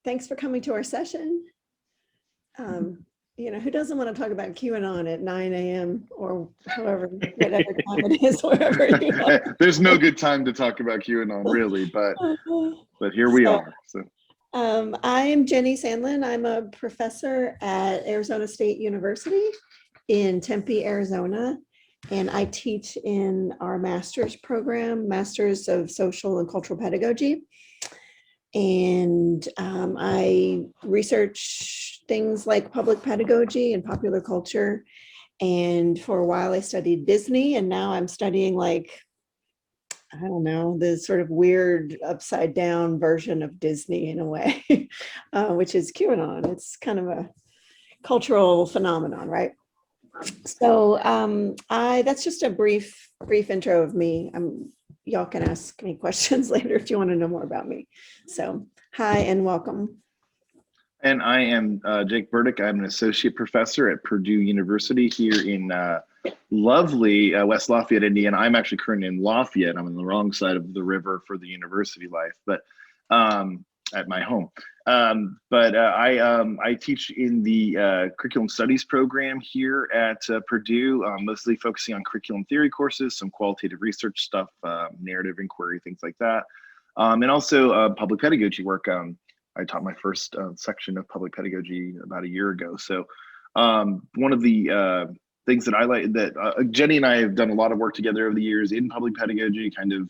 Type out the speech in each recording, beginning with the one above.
Thanks for coming to our session. Who doesn't want to talk about QAnon at 9 a.m. or whatever time it is, wherever you are. There's no good time to talk about QAnon, really, but here we are. So. I am Jenny Sandlin. I'm a professor at Arizona State University in Tempe, Arizona, and I teach in our master's program, Masters of Social and Cultural Pedagogy. And I research things like public pedagogy and popular culture. And for a while I studied Disney, and now I'm studying I don't know, the sort of weird upside down version of Disney in a way, which is QAnon. It's kind of a cultural phenomenon, right? So that's just a brief intro of me. Y'all can ask me questions later if you want to know more about me. So hi and welcome. And I am Jake Burdick. I'm an associate professor at Purdue University here in lovely West Lafayette, Indiana. I'm actually currently in Lafayette. I'm on the wrong side of the river for the university life, but at my home. I teach in the curriculum studies program here at Purdue, mostly focusing on curriculum theory courses, some qualitative research stuff, narrative inquiry, things like that, and also public pedagogy work. I taught my first section of public pedagogy about a year ago. So one of the things that I like, that Jenny and I have done a lot of work together over the years in public pedagogy, kind of,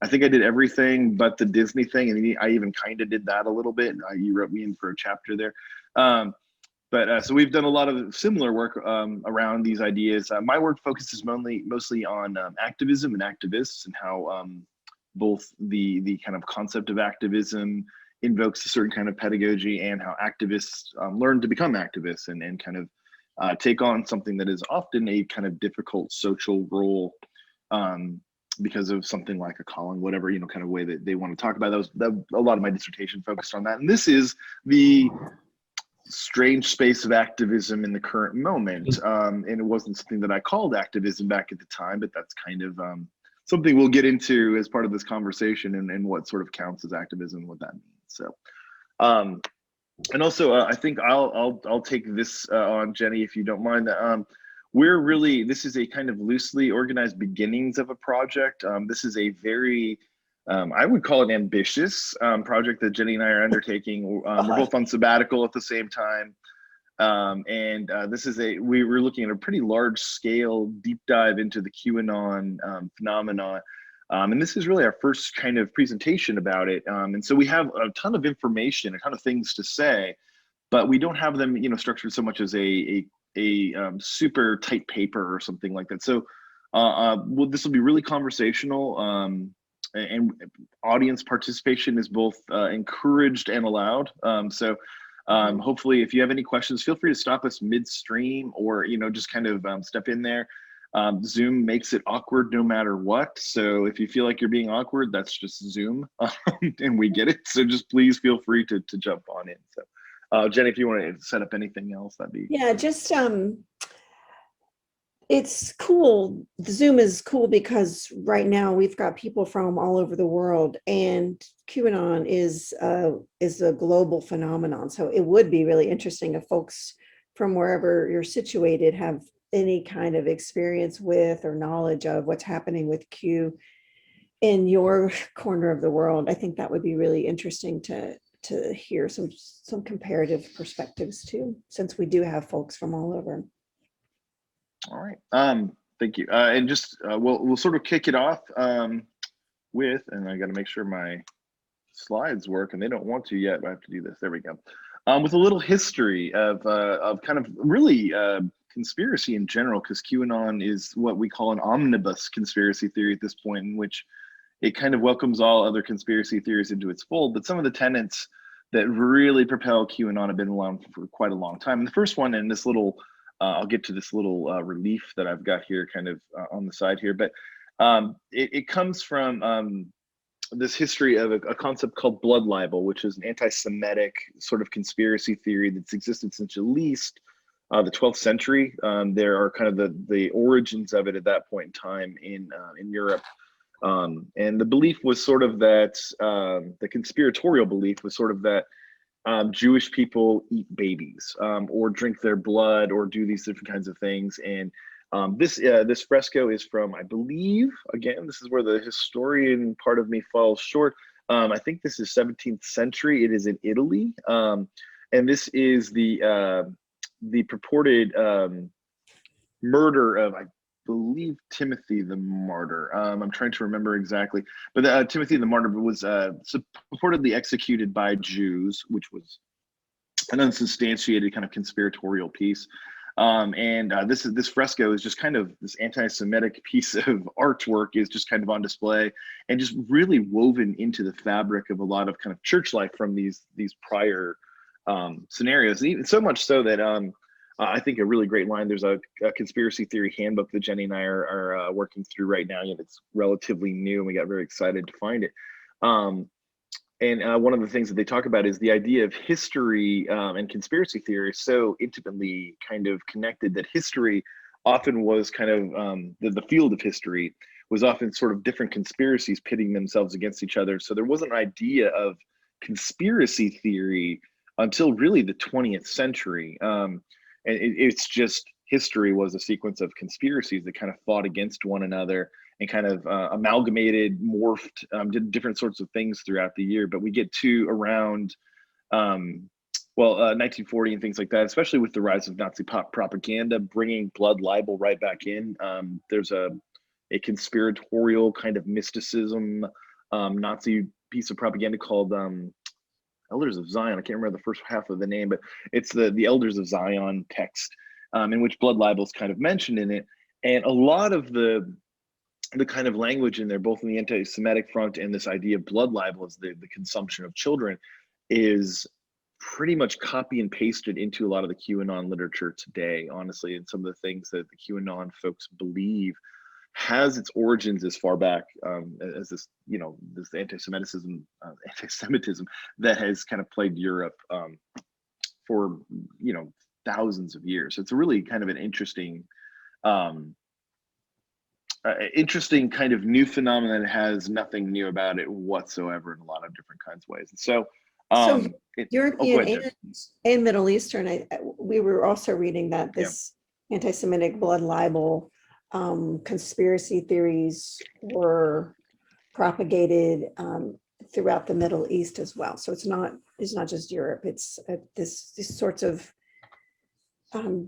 I think I did everything but the Disney thing, and I even kind of did that a little bit. You wrote me in for a chapter there. So we've done a lot of similar work around these ideas. My work focuses mostly on activism and activists, and how both the kind of concept of activism invokes a certain kind of pedagogy, and how activists learn to become activists and kind of take on something that is often a kind of difficult social role because of something like a calling, whatever, kind of way that they want to talk about. A lot of my dissertation focused on that. And this is the strange space of activism in the current moment. And it wasn't something that I called activism back at the time, but that's kind of something we'll get into as part of this conversation, and what sort of counts as activism and what that means. So, and also I think I'll take this on, Jenny, if you don't mind. This is a kind of loosely organized beginnings of a project. This is a very, I would call it ambitious project that Jenny and I are undertaking. We're both on sabbatical at the same time. We're looking at a pretty large scale deep dive into the QAnon phenomenon. And this is really our first kind of presentation about it. And so we have a ton of information, a ton of things to say, but we don't have them, structured so much as a super tight paper or something like that. So this will be really conversational, and audience participation is both encouraged and allowed. Hopefully, if you have any questions, feel free to stop us midstream, or just kind of step in there. Zoom makes it awkward no matter what. So if you feel like you're being awkward, that's just Zoom, and we get it. So just please feel free to jump on in. So Jenny, if you want to set up anything else, that'd be. Yeah, just it's cool. Zoom is cool because right now we've got people from all over the world, and QAnon is a global phenomenon. So it would be really interesting if folks from wherever you're situated have any kind of experience with or knowledge of what's happening with Q in your corner of the world. I think that would be really interesting to hear some comparative perspectives too, since we do have folks from all over. All right. Thank you. And just we'll sort of kick it off with, and I got to make sure my slides work, and they don't want to yet, but I have to do this. There we go. With a little history of kind of really conspiracy in general, because QAnon is what we call an omnibus conspiracy theory at this point, in which it kind of welcomes all other conspiracy theories into its fold. But some of the tenets that really propel QAnon have been around for quite a long time. And the first one, in this little, I'll get to this little relief that I've got here kind of on the side here, but it comes from this history of a concept called blood libel, which is an anti-Semitic sort of conspiracy theory that's existed since at least the 12th century. There are kind of the origins of it at that point in time in Europe. And the belief was sort of that, the conspiratorial belief was sort of that Jewish people eat babies, or drink their blood, or do these different kinds of things. And this fresco is from, I believe, again, this is where the historian part of me falls short. I think this is 17th century. It is in Italy, and this is the purported murder of, I believe, Timothy the Martyr. I'm trying to remember exactly, but Timothy the Martyr was purportedly executed by Jews, which was an unsubstantiated kind of conspiratorial piece. And this fresco is just kind of this anti-Semitic piece of artwork is just kind of on display and just really woven into the fabric of a lot of kind of church life from these prior scenarios. Even so much so that I think a really great line. There's a conspiracy theory handbook that Jenny and I are working through right now, and it's relatively new, and we got very excited to find it. And one of the things that they talk about is the idea of history and conspiracy theory so intimately kind of connected that history often was kind of the field of history was often sort of different conspiracies pitting themselves against each other. So there wasn't an idea of conspiracy theory until really the 20th century. And it's just history was a sequence of conspiracies that kind of fought against one another and kind of amalgamated, morphed, did different sorts of things throughout the year. But we get to around, 1940 and things like that, especially with the rise of Nazi propaganda, bringing blood libel right back in. There's a conspiratorial kind of mysticism, Nazi piece of propaganda called Elders of Zion. I can't remember the first half of the name, but it's the Elders of Zion text, in which blood libel is kind of mentioned in it. And a lot of the kind of language in there, both in the anti-Semitic front and this idea of blood libel as the consumption of children, is pretty much copy and pasted into a lot of the QAnon literature today, honestly. And some of the things that the QAnon folks believe has its origins as far back as this, this anti-Semitism that has kind of plagued Europe for, thousands of years. So it's a really kind of an interesting kind of new phenomenon that has nothing new about it whatsoever in a lot of different kinds of ways. And so, European and Middle Eastern, we were also reading that this anti-Semitic blood libel conspiracy theories were propagated throughout the Middle East as well. So it's not just Europe. It's these sorts of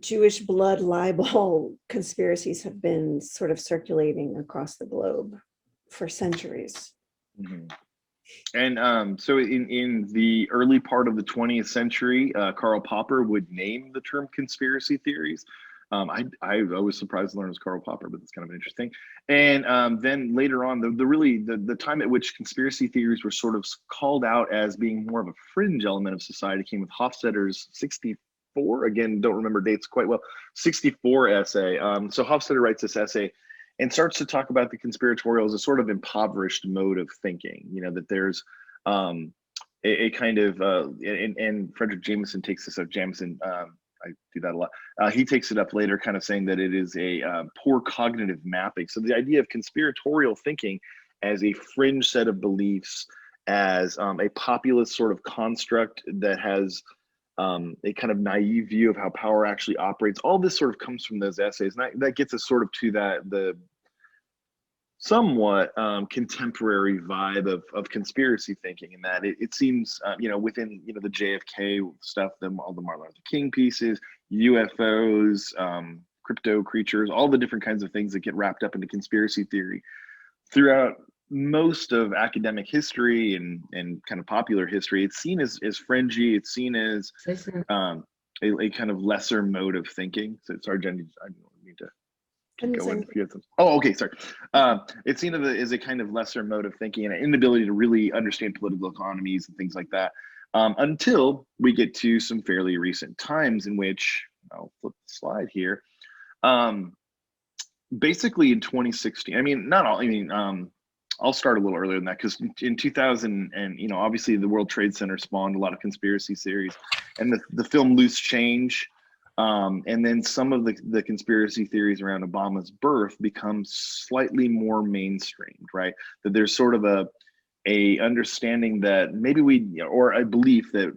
Jewish blood libel conspiracies have been sort of circulating across the globe for centuries. Mm-hmm. And so in the early part of the 20th century, Karl Popper would name the term conspiracy theories. I was surprised to learn it was Karl Popper, but it's kind of interesting. And then later on, the time at which conspiracy theories were sort of called out as being more of a fringe element of society came with Hofstadter's 64, again, don't remember dates quite well, 64 essay. So Hofstadter writes this essay and starts to talk about the conspiratorial as a sort of impoverished mode of thinking, that there's a kind of, and Frederick Jameson takes this up, I do that a lot. He takes it up later, kind of saying that it is a poor cognitive mapping. So the idea of conspiratorial thinking as a fringe set of beliefs, as a populist sort of construct that has a kind of naive view of how power actually operates. All this sort of comes from those essays, and that gets us sort of to the somewhat contemporary vibe of conspiracy thinking, in that it seems, within the JFK stuff, all the Martin Luther King pieces, UFOs, crypto creatures, all the different kinds of things that get wrapped up into conspiracy theory throughout most of academic history and kind of popular history. It's seen as fringy. It's seen as a kind of lesser mode of thinking. So sorry, Jen, I don't need to go in if you have some. Oh, okay, sorry. It's seen as a kind of lesser mode of thinking and an inability to really understand political economies and things like that, until we get to some fairly recent times in which, I'll flip the slide here. Basically in 2016, I'll start a little earlier than that, because in 2000, and obviously the World Trade Center spawned a lot of conspiracy theories, and the film Loose Change, and then some of the conspiracy theories around Obama's birth become slightly more mainstreamed, right? That there's sort of a understanding that maybe we, or a belief that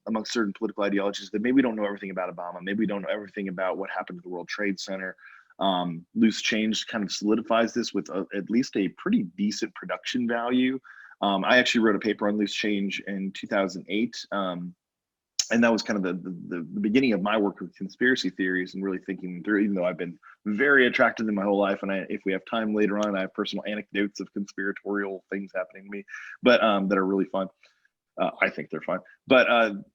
among certain political ideologies that maybe we don't know everything about Obama, maybe we don't know everything about what happened to the World Trade Center. Loose Change kind of solidifies this with at least a pretty decent production value. I actually wrote a paper on Loose Change in 2008. And that was kind of the beginning of my work with conspiracy theories and really thinking them through, even though I've been very attracted to them my whole life. And if we have time later on, I have personal anecdotes of conspiratorial things happening to me, but that are really fun. I think they're fun, but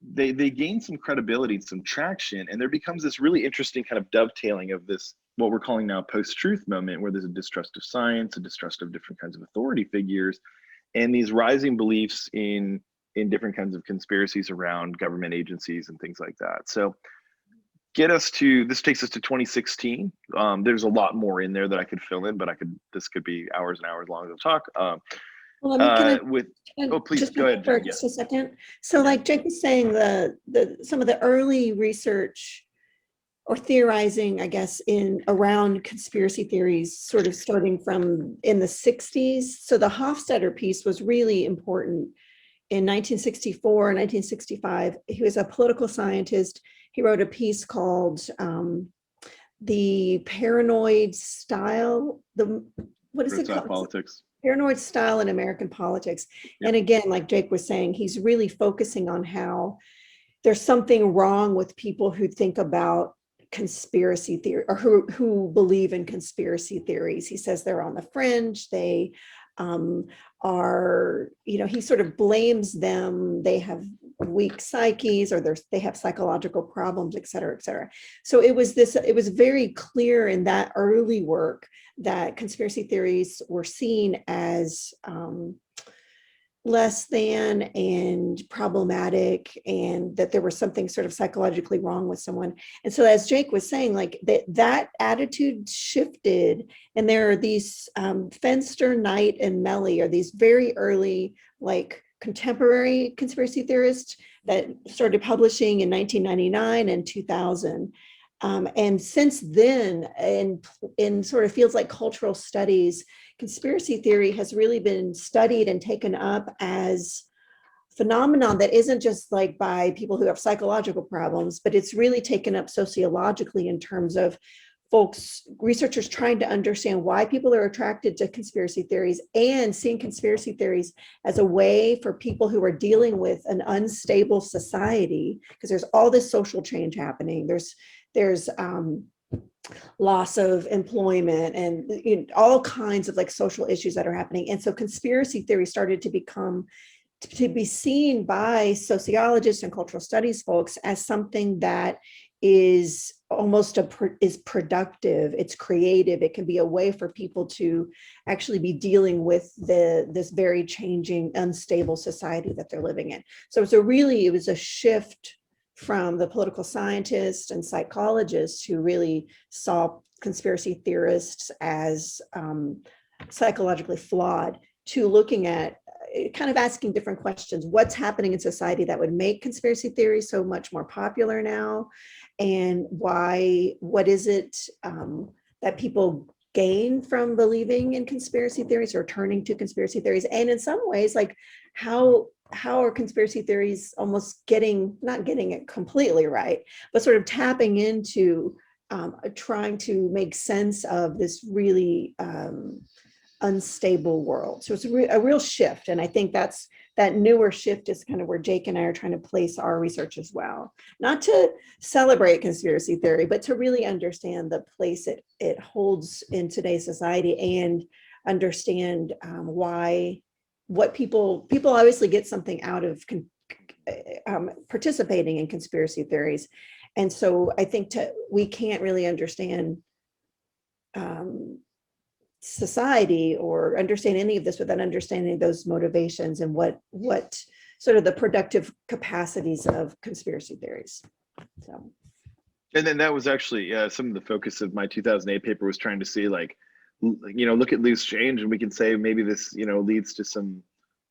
they gain some credibility and some traction, and there becomes this really interesting kind of dovetailing of this, what we're calling now post-truth moment, where there's a distrust of science, a distrust of different kinds of authority figures, and these rising beliefs in different kinds of conspiracies around government agencies and things like that. So this takes us to 2016. There's a lot more in there that I could fill in, but this could be hours and hours long to talk. Well, Please just go ahead, for Jen. just a second. So like Jake was saying, some of the early research or theorizing, I guess, around conspiracy theories, sort of starting from in the 60s. So the Hofstadter piece was really important in 1964 and 1965. He was a political scientist. He wrote a piece called The Paranoid Style, what is it called? Politics. Paranoid Style in American Politics. Yep. And again, like Jake was saying, he's really focusing on how there's something wrong with people who think about conspiracy theory, or who believe in conspiracy theories. He says they're on the fringe. They are, he sort of blames them. They have weak psyches, or they have psychological problems, et cetera, et cetera. So it was very clear in that early work that conspiracy theories were seen as less than and problematic, and that there was something sort of psychologically wrong with someone. And so as Jake was saying, like that attitude shifted, and there are these Fenster, Knight, and Melly are these very early, like, contemporary conspiracy theorists that started publishing in 1999 and 2000. And since then, in sort of fields like cultural studies, conspiracy theory has really been studied and taken up as phenomenon that isn't just like by people who have psychological problems, but it's really taken up sociologically in terms of researchers trying to understand why people are attracted to conspiracy theories, and seeing conspiracy theories as a way for people who are dealing with an unstable society, because there's all this social change happening. There's loss of employment and all kinds of like social issues that are happening. And so conspiracy theory started to be seen by sociologists and cultural studies folks as something that is almost is productive, it's creative, it can be a way for people to actually be dealing with this very changing, unstable society that they're living in. So it was a shift from the political scientists and psychologists who really saw conspiracy theorists as psychologically flawed, to looking at kind of asking different questions. What's happening in society that would make conspiracy theory so much more popular now? And what is it that people gain from believing in conspiracy theories or turning to conspiracy theories? And in some ways, like how are conspiracy theories almost not getting it completely right, but sort of tapping into trying to make sense of this really unstable world. So it's a real shift. And I think that newer shift is kind of where Jake and I are trying to place our research as well. Not to celebrate conspiracy theory, but to really understand the place it holds in today's society, and understand what people obviously get something out of participating in conspiracy theories. And so I think we can't really understand society or understand any of this without understanding those motivations and what sort of the productive capacities of conspiracy theories. So, and then that was actually some of the focus of my 2008 paper, was trying to see, like, look at Loose Change, and we can say maybe this leads to some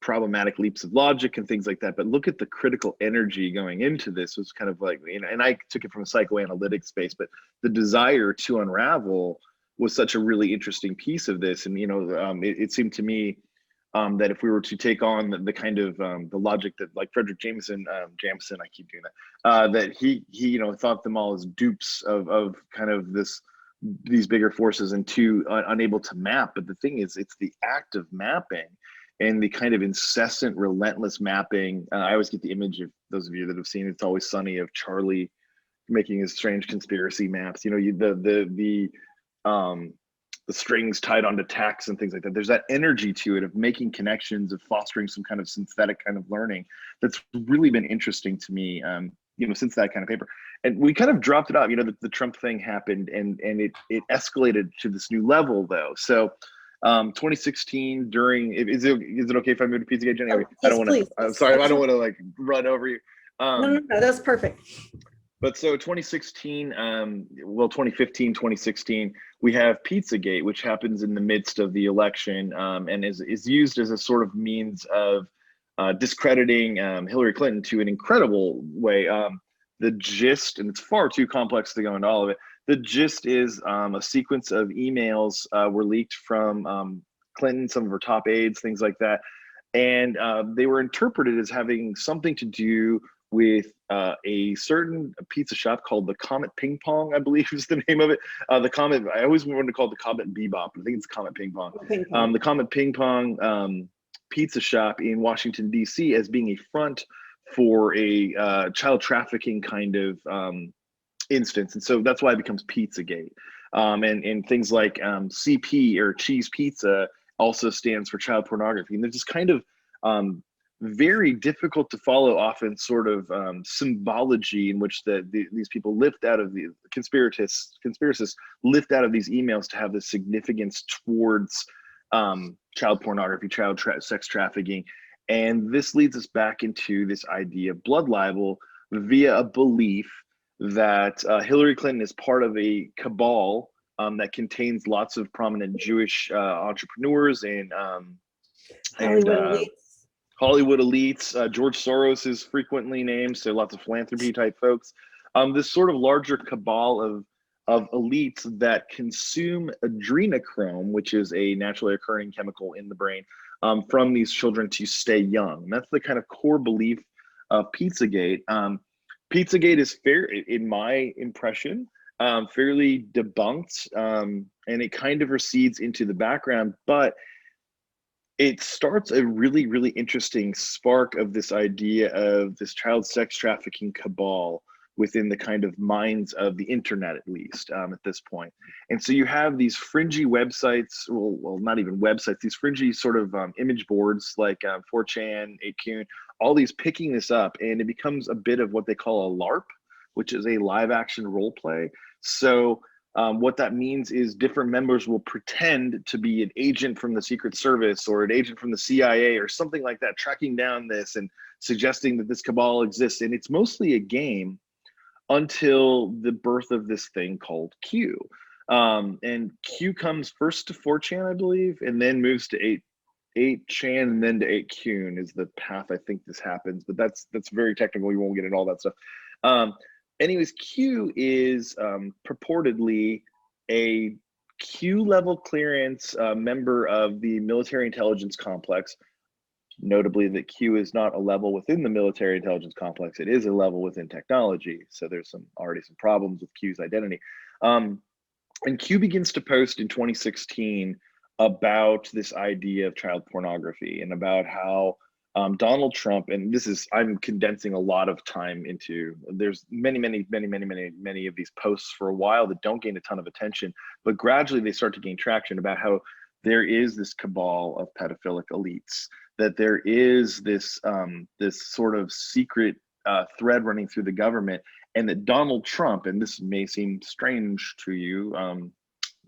problematic leaps of logic and things like that, but look at the critical energy going into this. Was kind of like, and I took it from a psychoanalytic space, but the desire to unravel was such a really interesting piece of this. And it seemed to me that if we were to take on the kind of the logic that like Frederick Jameson, I keep doing that, that he thought them all as dupes of kind of these bigger forces, and unable to map. But the thing is, it's the act of mapping and the kind of incessant, relentless mapping. I always get the image of those of you that have seen It's Always Sunny of Charlie making his strange conspiracy maps. The strings tied onto tacks and things like that. There's that energy to it of making connections, of fostering some kind of synthetic kind of learning that's really been interesting to me, since that kind of paper. And we kind of dropped it off. The Trump thing happened, and it escalated to this new level, though. So 2016, is it okay if I move to Pizzagate, Jenny? Oh, I don't want to. please. I'm sorry, I don't want to like run over you. No, that's perfect. But so 2016, 2015, 2016, we have Pizzagate, which happens in the midst of the election, and is used as a sort of means of discrediting Hillary Clinton to an incredible way. The gist, and it's far too complex to go into all of it, the gist is a sequence of emails were leaked from Clinton, some of her top aides, things like that. And they were interpreted as having something to do with a certain pizza shop called the Comet Ping Pong, I believe is the name of it. The Comet, I always wanted to call it the Comet Bebop, but I think it's Comet Ping Pong. The Comet Ping Pong pizza shop in Washington, D.C. as being a front for a child trafficking kind of instance. And so that's why it becomes Pizzagate. And things like CP or cheese pizza also stands for child pornography. And there's this kind of very difficult to follow, often sort of symbology in which these people lift out of the conspiracists lift out of these emails to have this significance towards child pornography, sex trafficking. And this leads us back into this idea of blood libel via a belief that Hillary Clinton is part of a cabal that contains lots of prominent Jewish entrepreneurs and Hollywood elites. George Soros is frequently named, so lots of philanthropy type folks. This sort of larger cabal of elites that consume adrenochrome, which is a naturally occurring chemical in the brain, from these children to stay young. And that's the kind of core belief of Pizzagate. Pizzagate is in my impression, fairly debunked, and it kind of recedes into the background, but it starts a really, really interesting spark of this idea of this child sex trafficking cabal within the kind of minds of the internet, at least at this point. And so you have these fringy websites, well, not even websites, these fringy sort of image boards like 4chan, 8kun, all these picking this up, and it becomes a bit of what they call a LARP, which is a live action role play. So what that means is different members will pretend to be an agent from the Secret Service or an agent from the CIA or something like that, tracking down this and suggesting that this cabal exists. And it's mostly a game until the birth of this thing called Q. And Q comes first to 4chan, I believe, and then moves to 8chan and then to 8kun is the path I think this happens. But that's very technical. We won't get into all that stuff. Anyways, Q is purportedly a Q level clearance member of the military intelligence complex. Notably that Q is not a level within the military intelligence complex. It is a level within technology. So there's already some problems with Q's identity. And Q begins to post in 2016 about this idea of child pornography and about how Donald Trump, and I'm condensing a lot of time into, there's many of these posts for a while that don't gain a ton of attention, but gradually they start to gain traction about how there is this cabal of pedophilic elites, that there is this sort of secret thread running through the government, and that Donald Trump, and this may seem strange to you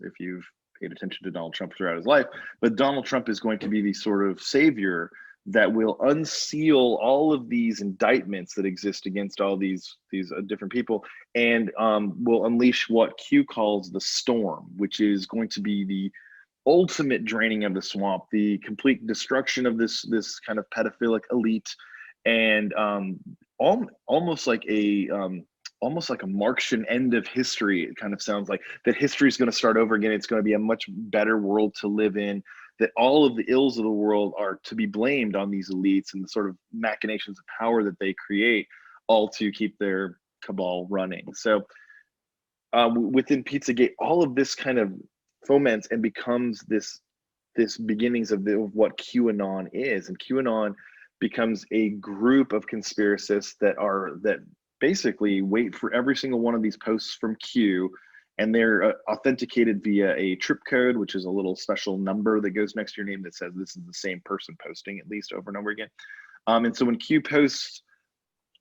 if you've paid attention to Donald Trump throughout his life, but Donald Trump is going to be the sort of savior that will unseal all of these indictments that exist against all these different people, and will unleash what Q calls the storm, which is going to be the ultimate draining of the swamp, the complete destruction of this kind of pedophilic elite, and almost like a Marxian end of history. It kind of sounds like that history is going to start over again. It's going to be a much better world to live in. that all of the ills of the world are to be blamed on these elites and the sort of machinations of power that they create, all to keep their cabal running. So within Pizzagate, all of this kind of foments and becomes this beginnings of what QAnon is, and QAnon becomes a group of conspiracists that basically wait for every single one of these posts from Q, and they're authenticated via a trip code, which is a little special number that goes next to your name that says this is the same person posting, at least over and over again. And so when Q posts,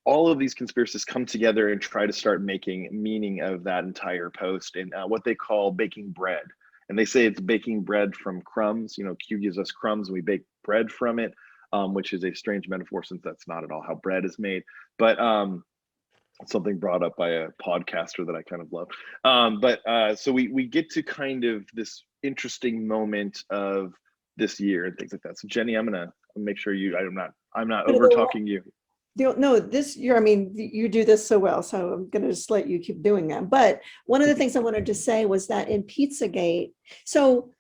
all of these conspiracists come together and try to start making meaning of that entire post and what they call baking bread. And they say it's baking bread from crumbs. You know, Q gives us crumbs and we bake bread from it, which is a strange metaphor since that's not at all how bread is made. But something brought up by a podcaster that I kind of love. So we get to kind of this interesting moment of this year and things like that. So Jenny, I'm gonna make sure I'm not over talking you. No, this year, I mean, you do this so well, so I'm going to just let you keep doing that. But one of the things I wanted to say was that in Pizzagate, so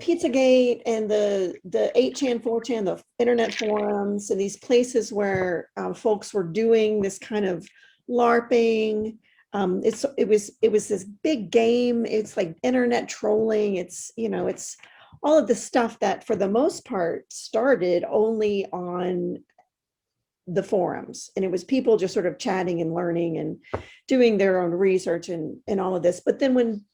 Pizzagate and the 8chan, 4chan, the internet forums, and these places where folks were doing this kind of LARPing. It was this big game. It's like internet trolling. It's all of the stuff that for the most part started only on the forums, and it was people just sort of chatting and learning and doing their own research and all of this. But then when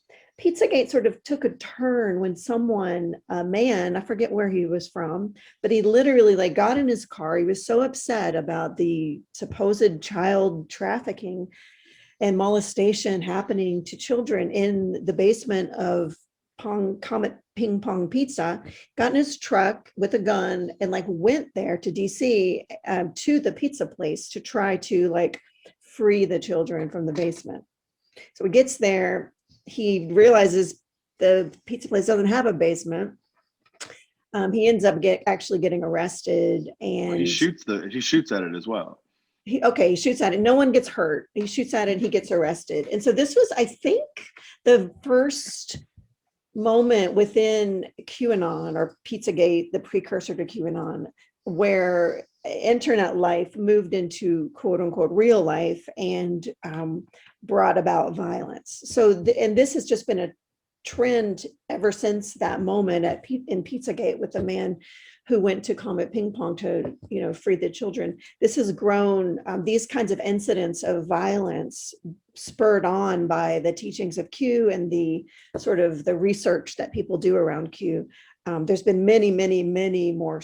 Pizzagate sort of took a turn, when someone, a man, I forget where he was from, but he literally like got in his car. He was so upset about the supposed child trafficking and molestation happening to children in the basement of Comet Ping Pong Pizza, got in his truck with a gun and like went there to DC to the pizza place to try to like free the children from the basement. So he gets there, he realizes the pizza place doesn't have a basement. He ends up actually getting arrested, and he shoots at it as well. He shoots at it. No one gets hurt. He shoots at it. He gets arrested. And so this was, I think, the first moment within QAnon or Pizzagate, the precursor to QAnon, where internet life moved into quote unquote real life and brought about violence. So, and this has just been a trend ever since that moment in Pizzagate with the man who went to Comet Ping Pong to, free the children. This has grown, these kinds of incidents of violence spurred on by the teachings of Q and the sort of the research that people do around Q. There's been many, many, many more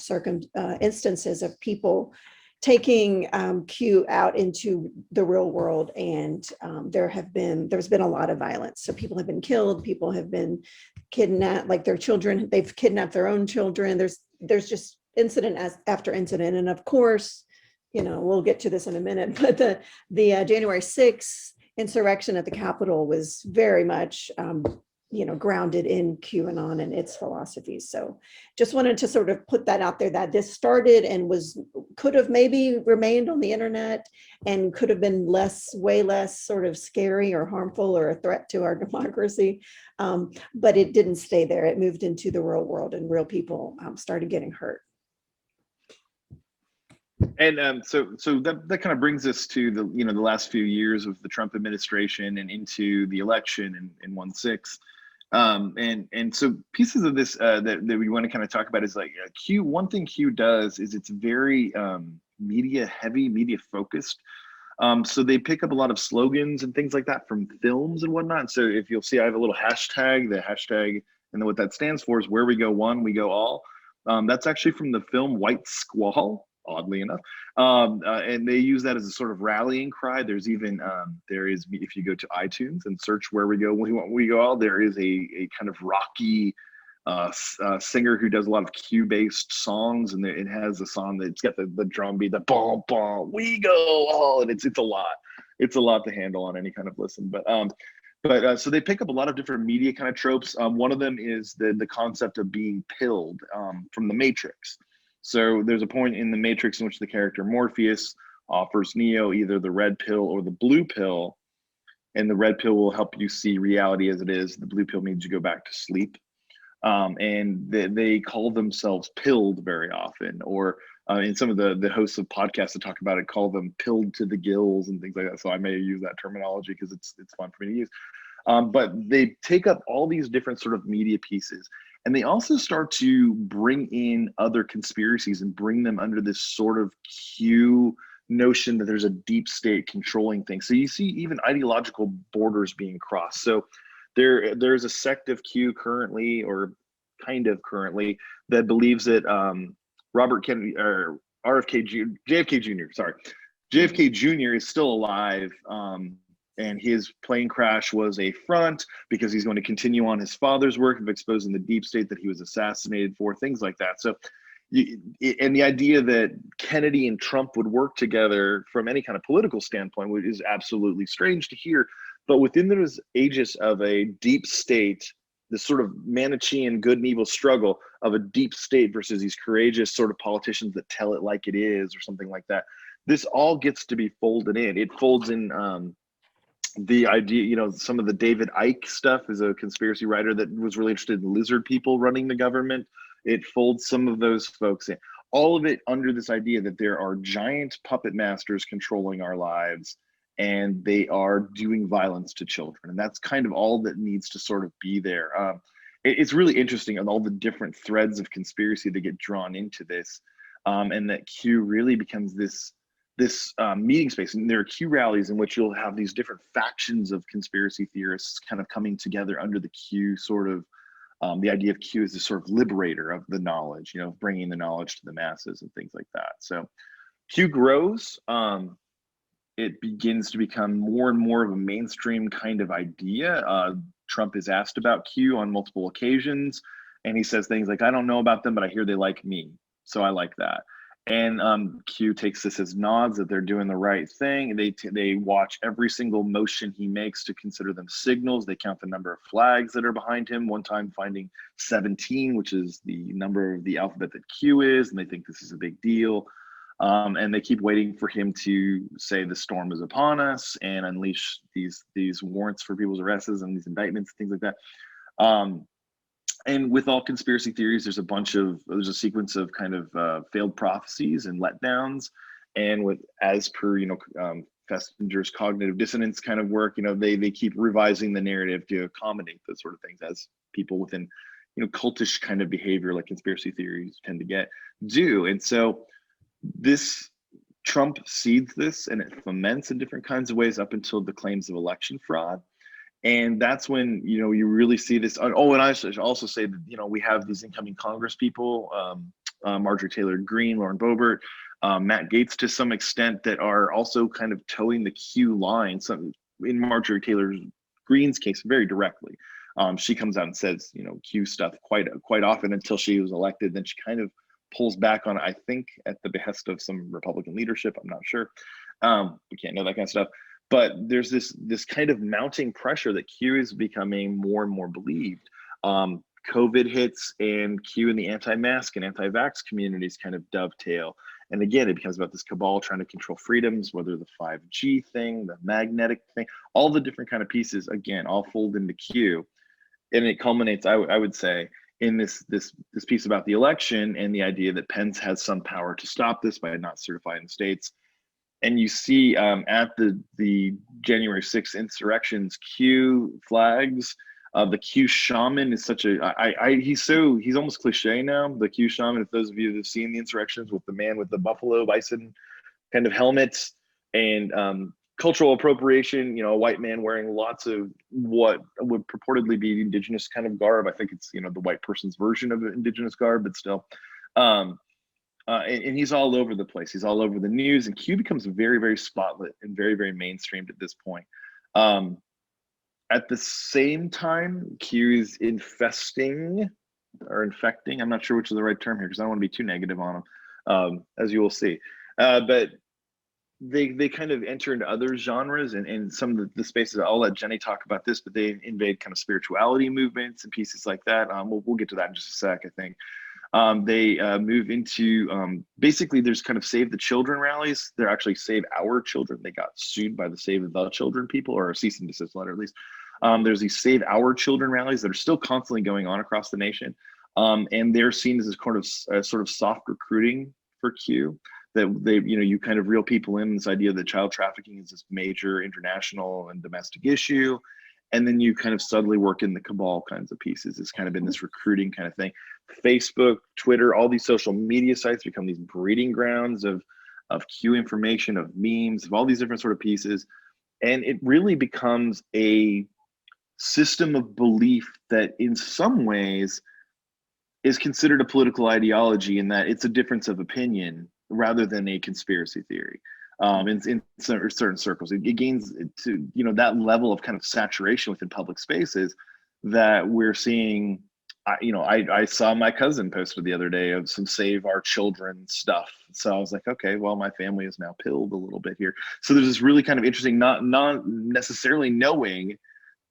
instances of people taking Q out into the real world, and there's been a lot of violence. So people have been killed, people have been kidnapped, like their children, they've kidnapped their own children. There's just incident after incident, and of course, we'll get to this in a minute, but the January 6th insurrection at the Capitol was very much grounded in QAnon and its philosophies. So just wanted to sort of put that out there, that this started and could have maybe remained on the internet and could have been way less sort of scary or harmful or a threat to our democracy. But it didn't stay there. It moved into the real world, and real people started getting hurt. And so that kind of brings us to the last few years of the Trump administration and into the election in 1/6. And so pieces of this that we want to kind of talk about is like Q. One thing Q does is it's very media heavy, media focused. So they pick up a lot of slogans and things like that from films and whatnot. So if you'll see, I have a little hashtag. The hashtag, and then what that stands for is where we go one, we go all. That's actually from the film White Squall, oddly enough. And they use that as a sort of rallying cry. There's even, if you go to iTunes and search where we go, we go all, there is a kind of rocky singer who does a lot of Q-based songs, and it has a song that's got the drum beat, the bom bom, we go all, and it's a lot to handle on any kind of listen. But so they pick up a lot of different media kind of tropes. One of them is the concept of being pilled from the Matrix. So there's a point in the Matrix in which the character Morpheus offers Neo either the red pill or the blue pill, and the red pill will help you see reality as it is. The blue pill means you go back to sleep. And they call themselves pilled very often, or in some of the hosts of podcasts that talk about it call them pilled to the gills and things like that. So I may use that terminology because it's fun for me to use. But they take up all these different sort of media pieces, and they also start to bring in other conspiracies and bring them under this sort of Q notion that there's a deep state controlling things. So you see even ideological borders being crossed. So there's a sect of Q currently, or kind of currently, that believes that Robert Kennedy, or JFK Jr. Sorry, JFK Jr. is still alive, and his plane crash was a front because he's going to continue on his father's work of exposing the deep state that he was assassinated for, things like that. So, and the idea that Kennedy and Trump would work together from any kind of political standpoint is absolutely strange to hear. But within those aegis of a deep state, this sort of Manichean good and evil struggle of a deep state versus these courageous sort of politicians that tell it like it is, or something like that, this all gets to be folded in. It folds in the idea, you know, some of the David Icke stuff is a conspiracy writer that was really interested in lizard people running the government. It folds some of those folks in. All of it under this idea that there are giant puppet masters controlling our lives, and they are doing violence to children. And that's kind of all that needs to sort of be there. It's really interesting on all the different threads of conspiracy that get drawn into this, and that Q really becomes this meeting space. And there are Q rallies in which you'll have these different factions of conspiracy theorists kind of coming together under the Q sort of, the idea of Q as this sort of liberator of the knowledge, you know, bringing the knowledge to the masses and things like that. So Q grows. It begins to become more and more of a mainstream kind of idea. Trump is asked about Q on multiple occasions, and he says things like, I don't know about them, but I hear they like me, so I like that. And Q takes this as nods that they're doing the right thing. They watch every single motion he makes to consider them signals. They count the number of flags that are behind him, one time finding 17, which is the number of the alphabet that Q is, and they think this is a big deal. And they keep waiting for him to say the storm is upon us and unleash these warrants for people's arrests and these indictments, things like that. And with all conspiracy theories, there's a sequence of kind of failed prophecies and letdowns. And with, as per, you know, Festinger's cognitive dissonance kind of work, you know, they keep revising the narrative to accommodate those sort of things, as people within, you know, cultish kind of behavior like conspiracy theories tend to do. And so this Trump seeds this, and it foments in different kinds of ways up until the claims of election fraud. And that's when, you know, you really see this. Oh, and I should also say that, you know, we have these incoming Congress people, Marjorie Taylor Greene, Lauren Boebert, Matt Gaetz to some extent, that are also kind of towing the Q line. Some, in Marjorie Taylor Greene's case, very directly. She comes out and says, you know, Q stuff quite often until she was elected. Then she kind of pulls back on it, I think, at the behest of some Republican leadership. I'm not sure. We can't know that kind of stuff. But there's this kind of mounting pressure that Q is becoming more and more believed. COVID hits, and Q and the anti-mask and anti-vax communities kind of dovetail. And again, it becomes about this cabal trying to control freedoms, whether the 5G thing, the magnetic thing, all the different kind of pieces, again, all fold into Q. And it culminates, I would say, in this piece about the election and the idea that Pence has some power to stop this by not certifying the states. And you see at the January 6th insurrections, Q flags. The Q shaman is such a he's almost cliche now. The Q shaman, if those of you that have seen the insurrections with the man with the buffalo bison kind of helmets, and cultural appropriation, you know, a white man wearing lots of what would purportedly be indigenous kind of garb. I think it's, you know, the white person's version of indigenous garb, but still. And he's all over the place. He's all over the news, and Q becomes very, very spotlit and very, very mainstreamed at this point. At the same time, Q is infecting. I'm not sure which is the right term here because I don't want to be too negative on him, as you will see. But they kind of enter into other genres and some of the spaces. I'll let Jenny talk about this, but they invade kind of spirituality movements and pieces like that. We'll get to that in just a sec, I think. They move into basically there's kind of Save the Children rallies. They're actually Save Our Children. They got sued by the Save the Children people, or a cease and desist letter at least. There's these Save Our Children rallies that are still constantly going on across the nation. And they're seen as this sort of soft recruiting for Q, that they, you kind of reel people in this idea that child trafficking is this major international and domestic issue. And then you kind of subtly work in the cabal kinds of pieces. It's kind of been this recruiting kind of thing. Facebook, Twitter, all these social media sites become these breeding grounds of Q information, of memes, of all these different sort of pieces. And it really becomes a system of belief that in some ways is considered a political ideology, in that it's a difference of opinion rather than a conspiracy theory. In certain circles, it gains to that level of kind of saturation within public spaces that we're seeing. I saw my cousin posted the other day of some Save Our Children stuff, so I was like, okay, well, my family is now pilled a little bit here. So there's this really kind of interesting, not necessarily knowing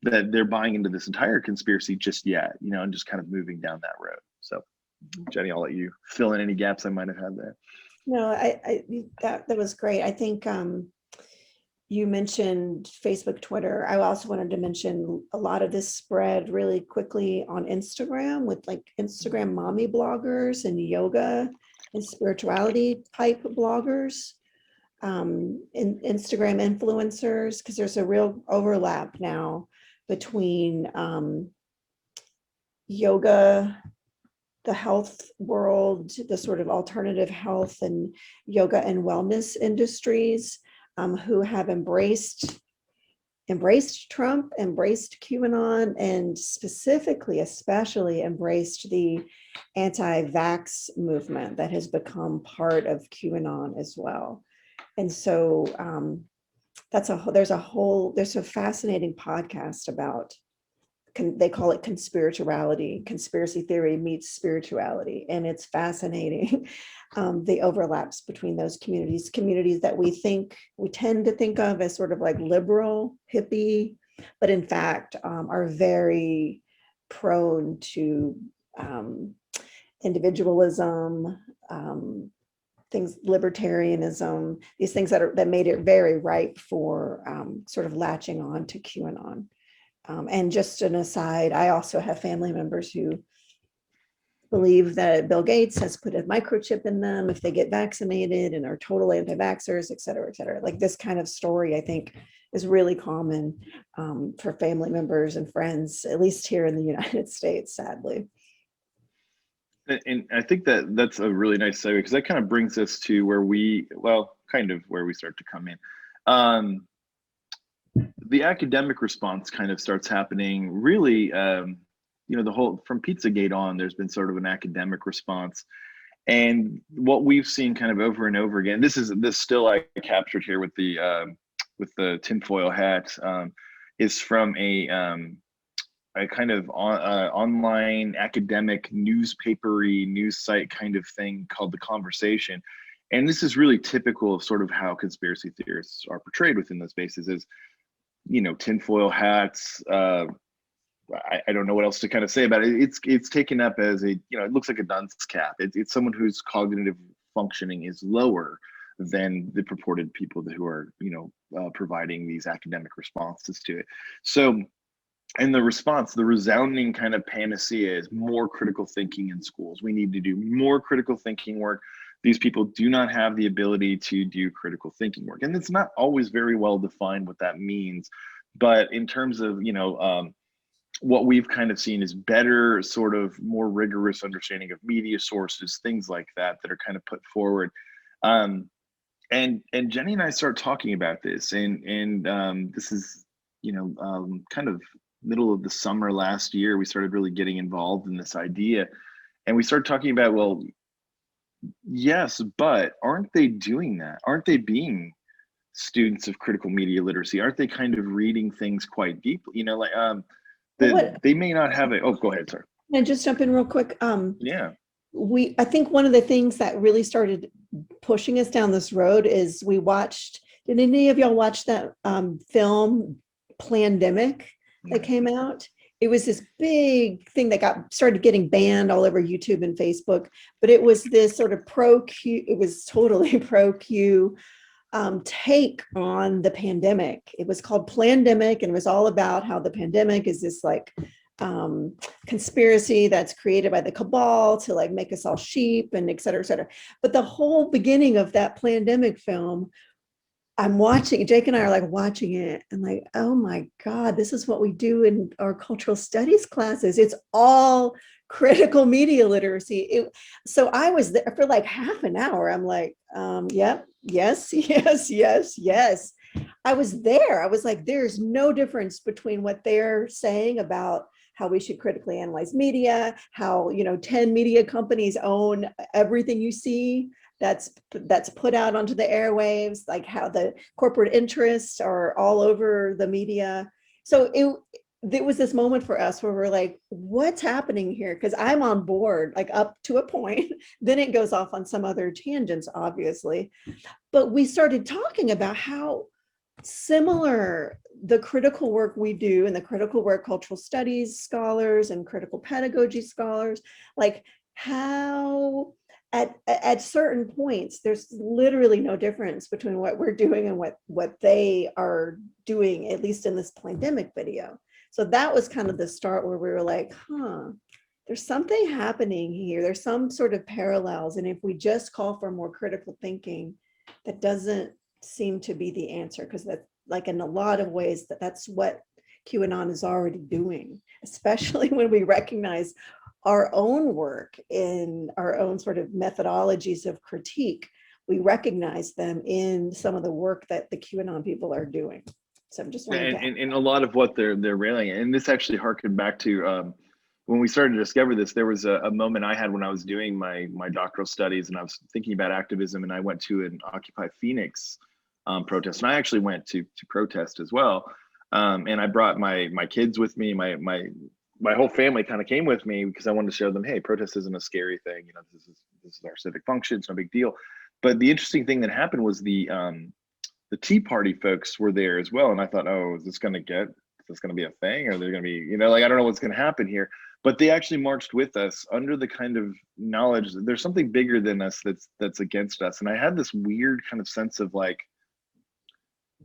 that they're buying into this entire conspiracy just yet, and just kind of moving down that road. So, Jenny, I'll let you fill in any gaps I might have had there. No, that was great. I think you mentioned Facebook, Twitter. I also wanted to mention a lot of this spread really quickly on Instagram, with like Instagram mommy bloggers and yoga and spirituality type bloggers, and Instagram influencers, because there's a real overlap now between yoga, the health world, the sort of alternative health and yoga and wellness industries, who have embraced Trump, embraced QAnon, and especially embraced the anti-vax movement that has become part of QAnon as well. And so there's a fascinating podcast about, they call it conspirituality, conspiracy theory meets spirituality. And it's fascinating, the overlaps between those communities that we tend to think of as sort of like liberal, hippie, but in fact are very prone to individualism, libertarianism, these things that made it very ripe for sort of latching on to QAnon. And just an aside, I also have family members who believe that Bill Gates has put a microchip in them if they get vaccinated, and are total anti-vaxxers, et cetera, et cetera. Like this kind of story, I think, is really common for family members and friends, at least here in the United States, sadly. And I think that's a really nice segue, because that kind of brings us to where we start to come in. The academic response kind of starts happening really, the whole, from Pizzagate on, there's been sort of an academic response. And what we've seen kind of over and over again, this still I captured here with the tinfoil hat, is from a kind of online academic newspapery news site kind of thing called The Conversation. And this is really typical of sort of how conspiracy theorists are portrayed within those spaces, is tinfoil hats. I don't know what else to kind of say about it. It's taken up as it looks like a dunce cap. It's someone whose cognitive functioning is lower than the purported people who are providing these academic responses to it. So, and the response, the resounding kind of panacea is more critical thinking in schools. We need to do more critical thinking work. These people do not have the ability to do critical thinking work. And it's not always very well defined what that means. But in terms of, what we've kind of seen is better, sort of more rigorous understanding of media sources, things like that are kind of put forward. And Jenny and I start talking about this, and this is, kind of middle of the summer last year, we started really getting involved in this idea. And we started talking about, well, yes, but aren't they doing that? Aren't they being students of critical media literacy? Aren't they kind of reading things quite deeply? They may not have it. Oh, go ahead, sir. Can I just jump in real quick? Yeah. I think one of the things that really started pushing us down this road is did any of y'all watch that film Plandemic that came out? It was this big thing that started getting banned all over YouTube and Facebook, but it was this sort of pro-Q, it was totally pro-Q take on the pandemic. It was called Plandemic, and it was all about how the pandemic is this like conspiracy that's created by the cabal to like make us all sheep and et cetera, et cetera. But the whole beginning of that Plandemic film, I'm watching, Jake and I are like watching it and like, oh my God, this is what we do in our cultural studies classes. It's all critical media literacy. So I was there for like half an hour. I'm like, yep, yes, yes, yes, yes. I was there. I was like, there's no difference between what they're saying about how we should critically analyze media, how, 10 media companies own everything you see that's put out onto the airwaves, like how the corporate interests are all over the media. So it was this moment for us where we're like, what's happening here? Because I'm on board, like up to a point. Then it goes off on some other tangents, obviously. But we started talking about how similar the critical work we do and the critical work cultural studies scholars and critical pedagogy scholars, like how at certain points, there's literally no difference between what we're doing and what they are doing, at least in this pandemic video. So that was kind of the start where we were like, there's something happening here. There's some sort of parallels. And if we just call for more critical thinking, that doesn't seem to be the answer, because that, like in a lot of ways, that's what QAnon is already doing, especially when we recognize our own work in our own sort of methodologies of critique. We recognize them in some of the work that the QAnon people are doing. So I'm just and a lot of what they're railing, and this actually harkened back to when we started to discover this. There was a moment I had when I was doing my doctoral studies, and I was thinking about activism, and I went to an Occupy Phoenix protest, and I actually went to protest as well. And I brought my kids with me. My whole family kind of came with me because I wanted to show them, hey, protest isn't a scary thing. This is our civic function. It's no big deal. But the interesting thing that happened was the Tea Party folks were there as well. And I thought, oh, is this going to be a thing? Or they're going to be, I don't know what's going to happen here. But they actually marched with us under the kind of knowledge that there's something bigger than us that's against us. And I had this weird kind of sense of like,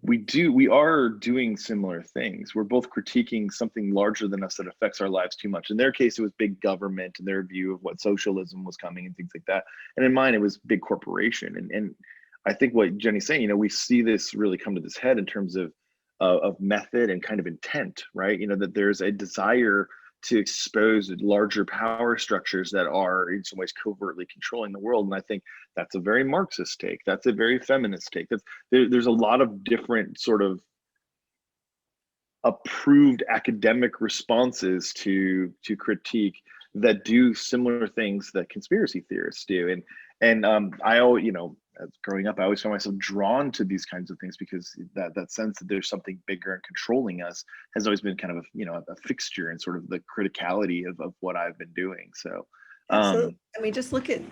we are doing similar things. We're both critiquing something larger than us that affects our lives too much. In their case, it was big government and their view of what socialism was coming and things like that. And in mine, it was big corporation. And I think what Jenny's saying, we see this really come to this head in terms of method and kind of intent, right? That there's a desire to expose larger power structures that are in some ways covertly controlling the world. And I think that's a very Marxist take. That's a very feminist take. There's a lot of different sort of approved academic responses to critique that do similar things that conspiracy theorists do. And I always, as growing up, I always found myself drawn to these kinds of things because that sense that there's something bigger and controlling us has always been kind of a fixture in sort of the criticality of what I've been doing. So, just look at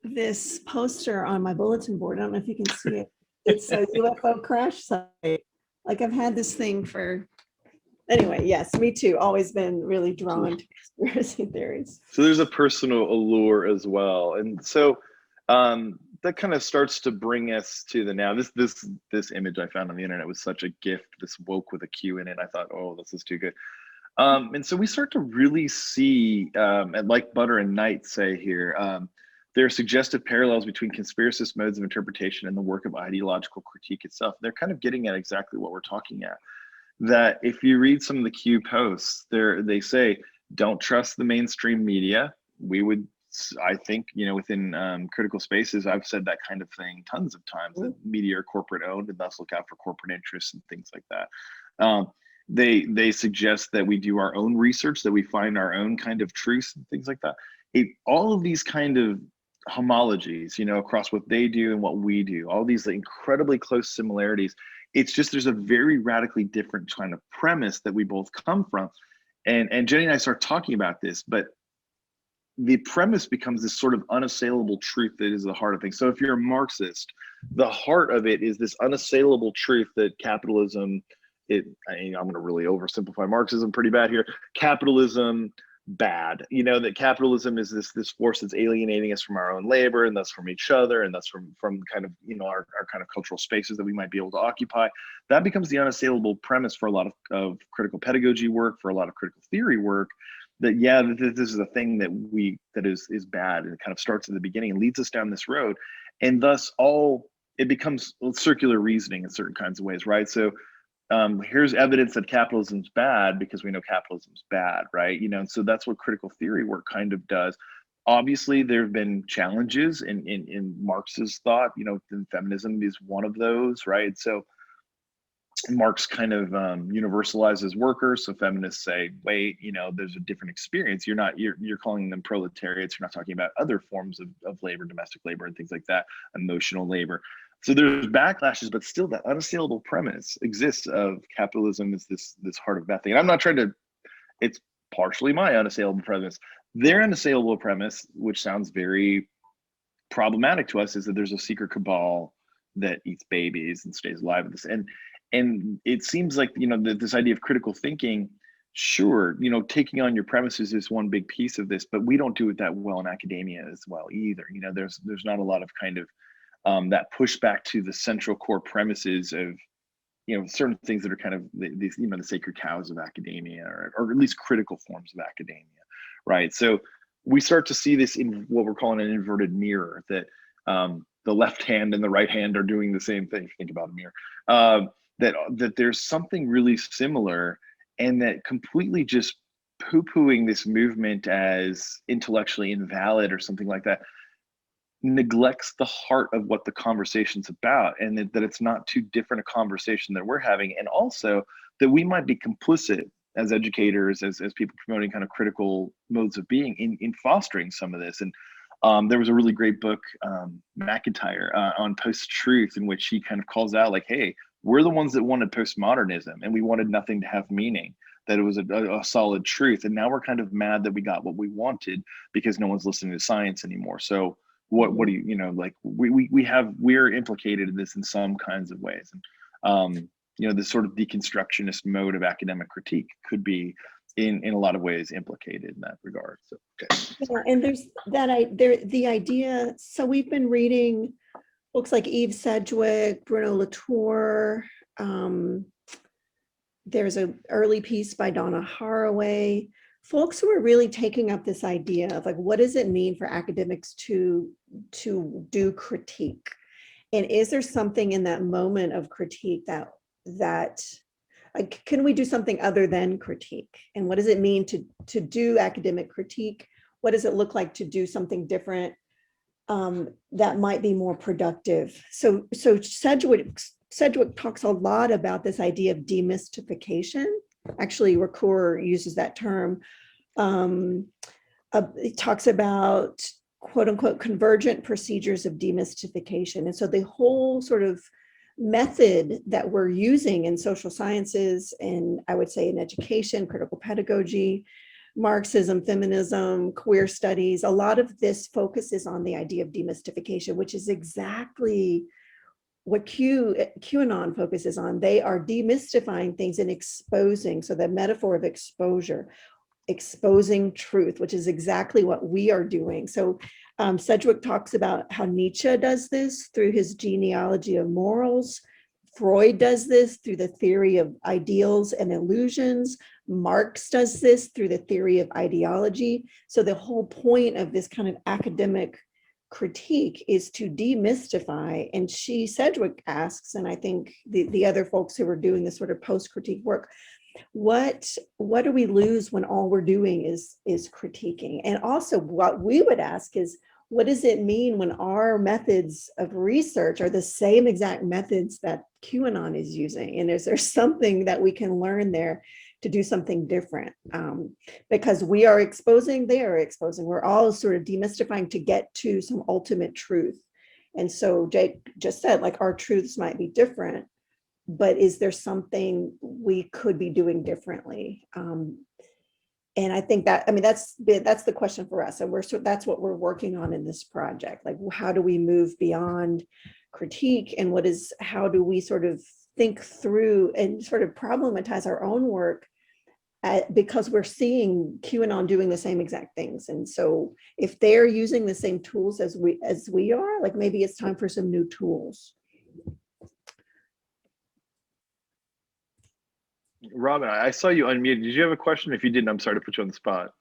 this poster on my bulletin board. I don't know if you can see it. It's a UFO crash site. Like I've had this thing for. Anyway, yes, me too. Always been really drawn to conspiracy theories. So there's a personal allure as well, and so that kind of starts to bring us to the now. This image I found on the internet was such a gift. This woke with a Q in it. I thought, oh, this is too good. And so we start to really see, and like Butter and Knight say here, there are suggestive parallels between conspiracist modes of interpretation and the work of ideological critique itself. They're kind of getting at exactly what we're talking at. That if you read some of the Q posts, they say, don't trust the mainstream media. We would, I think, within critical spaces, I've said that kind of thing tons of times, that media are corporate owned and thus look out for corporate interests and things like that. They suggest that we do our own research, that we find our own kind of truths and things like that. All of these kind of homologies, across what they do and what we do, all these incredibly close similarities. It's just there's a very radically different kind of premise that we both come from. And Jenny and I start talking about this, but the premise becomes this sort of unassailable truth that is the heart of things. So if you're a Marxist, the heart of it is this unassailable truth that capitalism, I'm going to really oversimplify Marxism pretty bad here. Capitalism bad, you know, that capitalism is this force that's alienating us from our own labor, and thus from each other, and thus from kind of, you know, our kind of cultural spaces that we might be able to occupy. That becomes the unassailable premise for a lot of critical pedagogy work, for a lot of critical theory work, that yeah, this is a thing that is bad, and it kind of starts at the beginning and leads us down this road, and thus it becomes circular reasoning in certain kinds of ways, right? So here's evidence that capitalism's bad because we know capitalism's bad, right? You know, and so that's what critical theory work kind of does. Obviously, there have been challenges in Marx's thought. You know, feminism is one of those, right? So Marx kind of universalizes workers. So feminists say, wait, you know, there's a different experience. You're calling them proletariats. You're not talking about other forms of labor, domestic labor, and things like that, emotional labor. So there's backlashes, but still that unassailable premise exists of capitalism is this heart of bad thing. And I'm not trying to, it's partially my unassailable premise. Their unassailable premise, which sounds very problematic to us, is that there's a secret cabal that eats babies and stays alive with this. And it seems like, you know, this idea of critical thinking, sure, you know, taking on your premises is one big piece of this, but we don't do it that well in academia as well either. You know, there's not a lot of kind of that pushback to the central core premises of, you know, certain things that are kind of these, you know, the sacred cows of academia, or at least critical forms of academia, right? So we start to see this in what we're calling an inverted mirror, that the left hand and the right hand are doing the same thing. Think about a mirror. That there's something really similar, and that completely just poo-pooing this movement as intellectually invalid or something like that neglects the heart of what the conversation's about, and that it's not too different a conversation that we're having, and also that we might be complicit as educators, as people promoting kind of critical modes of being in fostering some of this. And there was a really great book, McIntyre, on post-truth, in which he kind of calls out like, hey, we're the ones that wanted postmodernism, and we wanted nothing to have meaning, that it was a solid truth. And now we're kind of mad that we got what we wanted because no one's listening to science anymore. So what do you know, like we're implicated in this in some kinds of ways. And you know, this sort of deconstructionist mode of academic critique could be in a lot of ways implicated in that regard. So okay. Yeah, and there's the idea. So we've been reading books like Eve Sedgwick, Bruno Latour. There's an early piece by Donna Haraway, folks who are really taking up this idea of like, what does it mean for academics to do critique? And is there something in that moment of critique that like, can we do something other than critique? And what does it mean to do academic critique? What does it look like to do something different that might be more productive? So Sedgwick talks a lot about this idea of demystification. Actually, Ricoeur uses that term. It talks about quote unquote convergent procedures of demystification. And so the whole sort of method that we're using in social sciences, and I would say in education, critical pedagogy, Marxism, feminism, queer studies, a lot of this focuses on the idea of demystification, which is exactly what QAnon focuses on. They are demystifying things and exposing. So the metaphor of exposure, exposing truth, which is exactly what we are doing. So Sedgwick talks about how Nietzsche does this through his genealogy of morals. Freud does this through the theory of ideals and illusions. Marx does this through the theory of ideology. So the whole point of this kind of academic critique is to demystify. And Sedgwick asks, and I think the other folks who are doing this sort of post-critique work, what do we lose when all we're doing is critiquing? And also what we would ask is, what does it mean when our methods of research are the same exact methods that QAnon is using? And is there something that we can learn there to do something different? Because we are exposing, they are exposing. We're all sort of demystifying to get to some ultimate truth. And so Jake just said, like, our truths might be different, but is there something we could be doing differently? And I think that, I mean, that's the question for us. And that's what we're working on in this project. Like, how do we move beyond critique, and how do we sort of think through and sort of problematize our own work because we're seeing QAnon doing the same exact things. And so if they're using the same tools as we are, like maybe it's time for some new tools. Robin, I saw you unmuted. Did you have a question? If you didn't, I'm sorry to put you on the spot.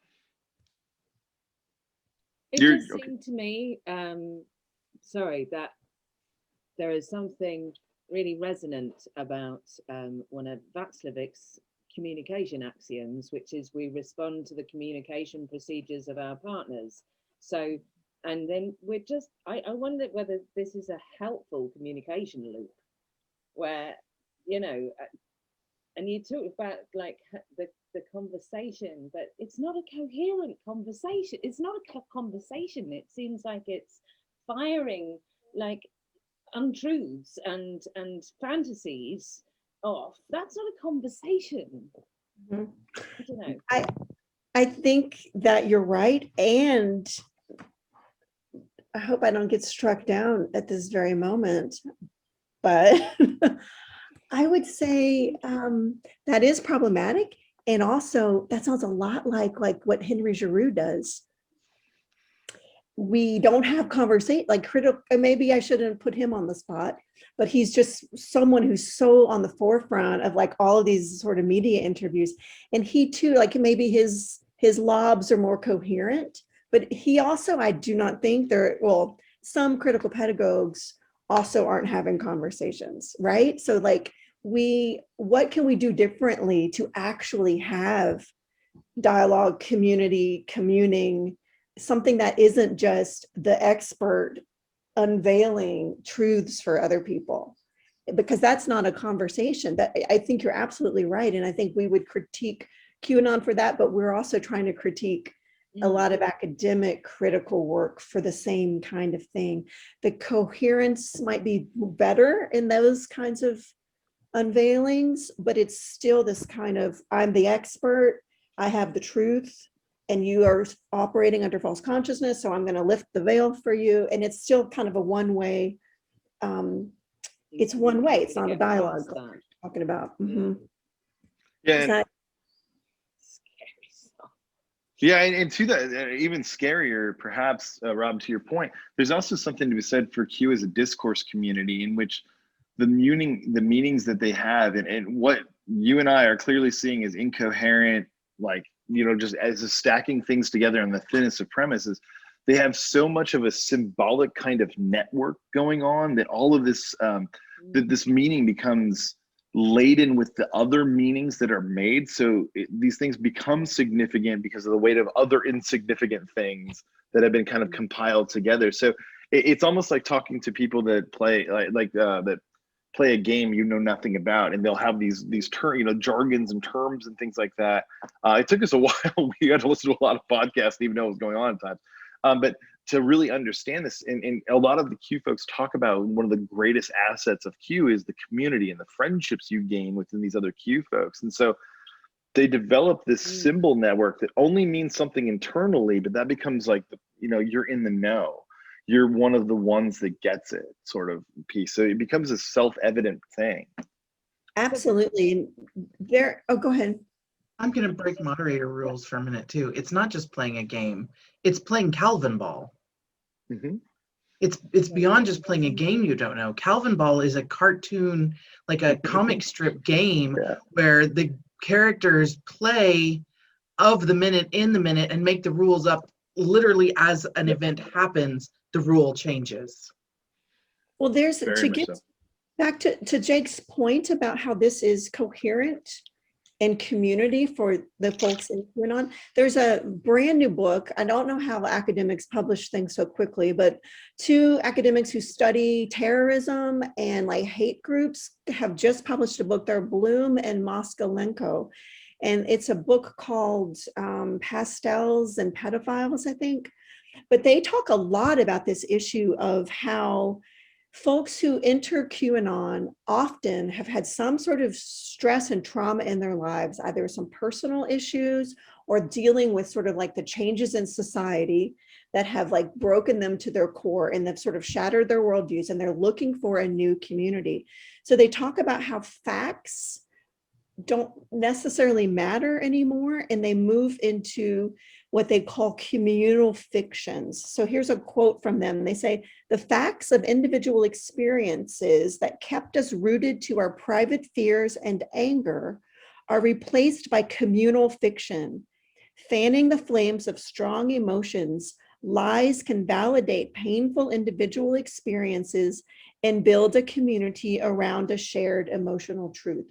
It just seemed to me, sorry, that there is something really resonant about one of Václavic's communication axioms, which is we respond to the communication procedures of our partners. So, and then we're just, I wonder whether this is a helpful communication loop where, you know, and you talk about like the conversation, but it's not a coherent conversation. It's not a conversation. It seems like it's firing like untruths and fantasies off. That's not a conversation. Mm-hmm. I don't know. I think that you're right, and I hope I don't get struck down at this very moment, but I would say that is problematic. And also that sounds a lot like what Henry Giroux does. We don't have conversation, like critical, maybe I shouldn't put him on the spot, but he's just someone who's so on the forefront of like all of these sort of media interviews. And he too, like maybe his lobs are more coherent, but he also, I do not think well, some critical pedagogues also aren't having conversations, right? So like what can we do differently to actually have dialogue, community, communing, something that isn't just the expert unveiling truths for other people, because that's not a conversation. That I think you're absolutely right. And I think we would critique QAnon for that, but we're also trying to critique a lot of academic critical work for the same kind of thing. The coherence might be better in those kinds of unveilings, but it's still this kind of, I'm the expert, I have the truth, and you are operating under false consciousness, so I'm going to lift the veil for you. And it's still kind of a one-way, it's one way, it's not a dialogue like we're talking about. Mm-hmm. Yeah. Yeah, and to that, even scarier, perhaps, Rob, to your point, there's also something to be said for Q as a discourse community in which the meanings that they have and what you and I are clearly seeing as incoherent, like, you know, just as a stacking things together on the thinnest of premises, they have so much of a symbolic kind of network going on that all of this, that this meaning becomes laden with the other meanings that are made. So these things become significant because of the weight of other insignificant things that have been kind of compiled together. So it's almost like talking to people that play that play a game you know nothing about, and they'll have these jargons and terms and things like that. It took us a while. We had to listen to a lot of podcasts to even know what was going on at times. But to really understand this, and a lot of the Q folks talk about one of the greatest assets of Q is the community and the friendships you gain within these other Q folks. And so they develop this symbol network that only means something internally, but that becomes like, you're in the know. You're one of the ones that gets it, sort of piece. So it becomes a self-evident thing. Absolutely. Go ahead. I'm going to break moderator rules for a minute too. It's not just playing a game; it's playing Calvin Ball. Mm-hmm. It's beyond just playing a game you don't know. Calvin Ball is a cartoon, like a comic strip game, where the characters play of the minute in the minute and make the rules up literally as an event happens. The rule changes. Well, to get back to Jake's point about how this is coherent and community for the folks in QAnon, there's a brand new book. I don't know how academics publish things so quickly, but two academics who study terrorism and like hate groups have just published a book. They're Bloom and Moskalenko. And it's a book called Pastels and Pedophiles, I think. But they talk a lot about this issue of how folks who enter QAnon often have had some sort of stress and trauma in their lives, either some personal issues or dealing with sort of like the changes in society that have like broken them to their core and have sort of shattered their worldviews, and they're looking for a new community. So they talk about how facts don't necessarily matter anymore, and they move into what they call communal fictions. So here's a quote from them. They say, "The facts of individual experiences that kept us rooted to our private fears and anger are replaced by communal fiction. Fanning the flames of strong emotions, lies can validate painful individual experiences and build a community around a shared emotional truth."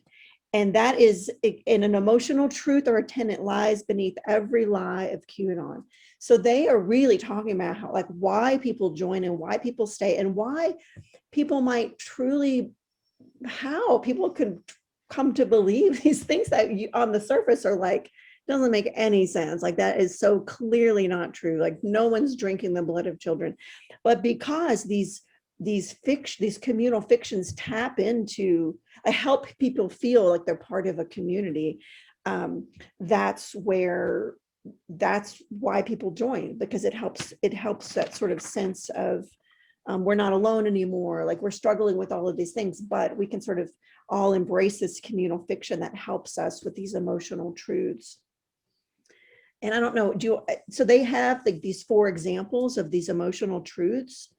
And that is, in an emotional truth or a tenet lies beneath every lie of QAnon. So they are really talking about how, like, why people join and why people stay and why people might truly, how people could come to believe these things that you, on the surface, are like, doesn't make any sense. Like, that is so clearly not true. Like, no one's drinking the blood of children. But because these communal fictions tap into, help people feel like they're part of a community, that's why people join, because it helps that sort of sense of, we're not alone anymore, like we're struggling with all of these things, but we can sort of all embrace this communal fiction that helps us with these emotional truths. And I don't know, so they have like these 4 examples of these emotional truths.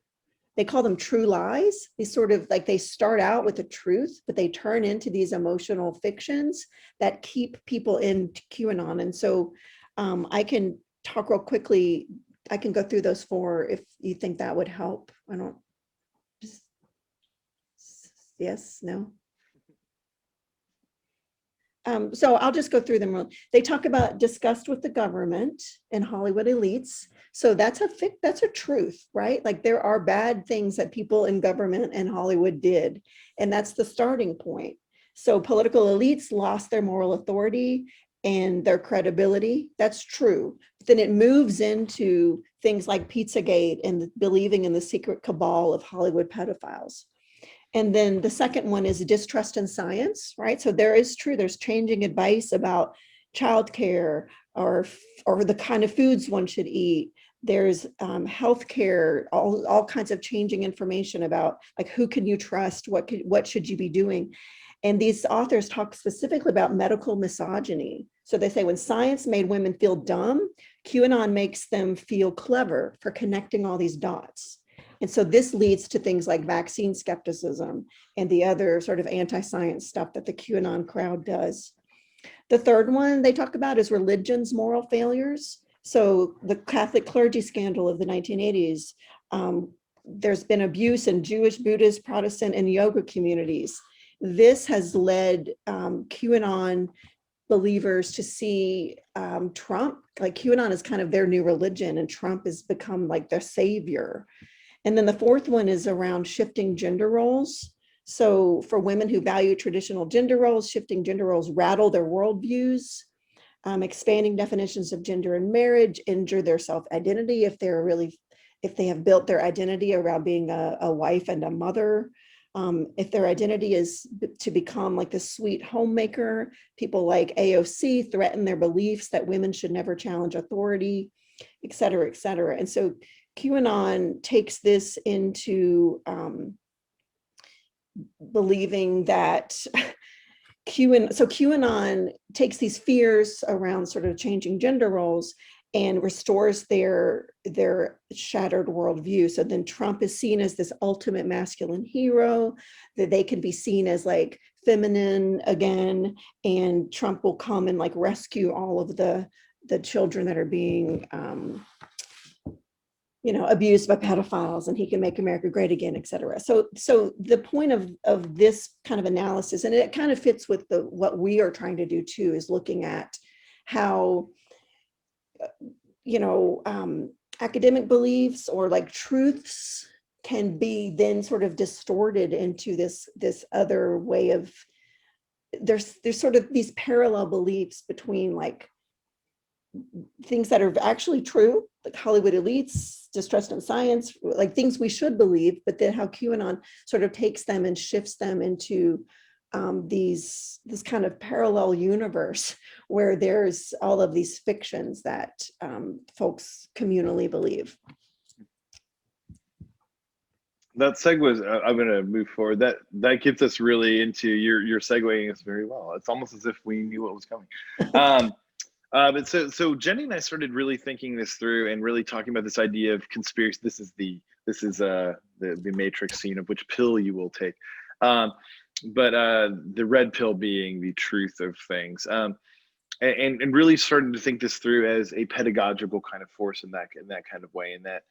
They call them true lies. They sort of like, they start out with a truth, but they turn into these emotional fictions that keep people in QAnon. And so I can talk real quickly. I can go through those 4 if you think that would help. I don't, just, yes, no. So I'll just go through them. They talk about disgust with the government and Hollywood elites. So that's a truth, right? Like, there are bad things that people in government and Hollywood did, and that's the starting point. So political elites lost their moral authority and their credibility. That's true. But then it moves into things like Pizzagate and believing in the secret cabal of Hollywood pedophiles. And then the second one is distrust in science, right? So there's changing advice about childcare or the kind of foods one should eat. There's healthcare, all kinds of changing information about, like, who can you trust, what should you be doing? And these authors talk specifically about medical misogyny. So they say, when science made women feel dumb, QAnon makes them feel clever for connecting all these dots. And so this leads to things like vaccine skepticism and the other sort of anti-science stuff that the QAnon crowd does. The third one they talk about is religion's moral failures. So the Catholic clergy scandal of the 1980s, there's been abuse in Jewish, Buddhist, Protestant, and yoga communities. This has led QAnon believers to see Trump, like, QAnon is kind of their new religion, and Trump has become like their savior. And then the fourth one is around shifting gender roles. So for women who value traditional gender roles, shifting gender roles rattle their worldviews, expanding definitions of gender and marriage, injure their self-identity if they have built their identity around being a wife and a mother. If their identity is to become like the sweet homemaker, people like AOC threaten their beliefs that women should never challenge authority, et cetera, et cetera. And so QAnon takes this into believing that QAnon takes these fears around sort of changing gender roles and restores their shattered worldview. So then Trump is seen as this ultimate masculine hero, that they can be seen as like feminine again, and Trump will come and like rescue all of the children that are being abused by pedophiles, and he can make America great again, et cetera. So the point of this kind of analysis, and it kind of fits with what we are trying to do too, is looking at how, academic beliefs or like truths can be then sort of distorted into this other way of, there's sort of these parallel beliefs between like things that are actually true, like Hollywood elites, distrust in science, like things we should believe, but then how QAnon sort of takes them and shifts them into this kind of parallel universe where there's all of these fictions that folks communally believe. That segues. I'm going to move forward. That gets us really into you're segueing us very well. It's almost as if we knew what was coming. But so Jenny and I started really thinking this through and really talking about this idea of conspiracy. This is the Matrix scene of which pill you will take, but the red pill being the truth of things, and really starting to think this through as a pedagogical kind of force in that kind of way, and that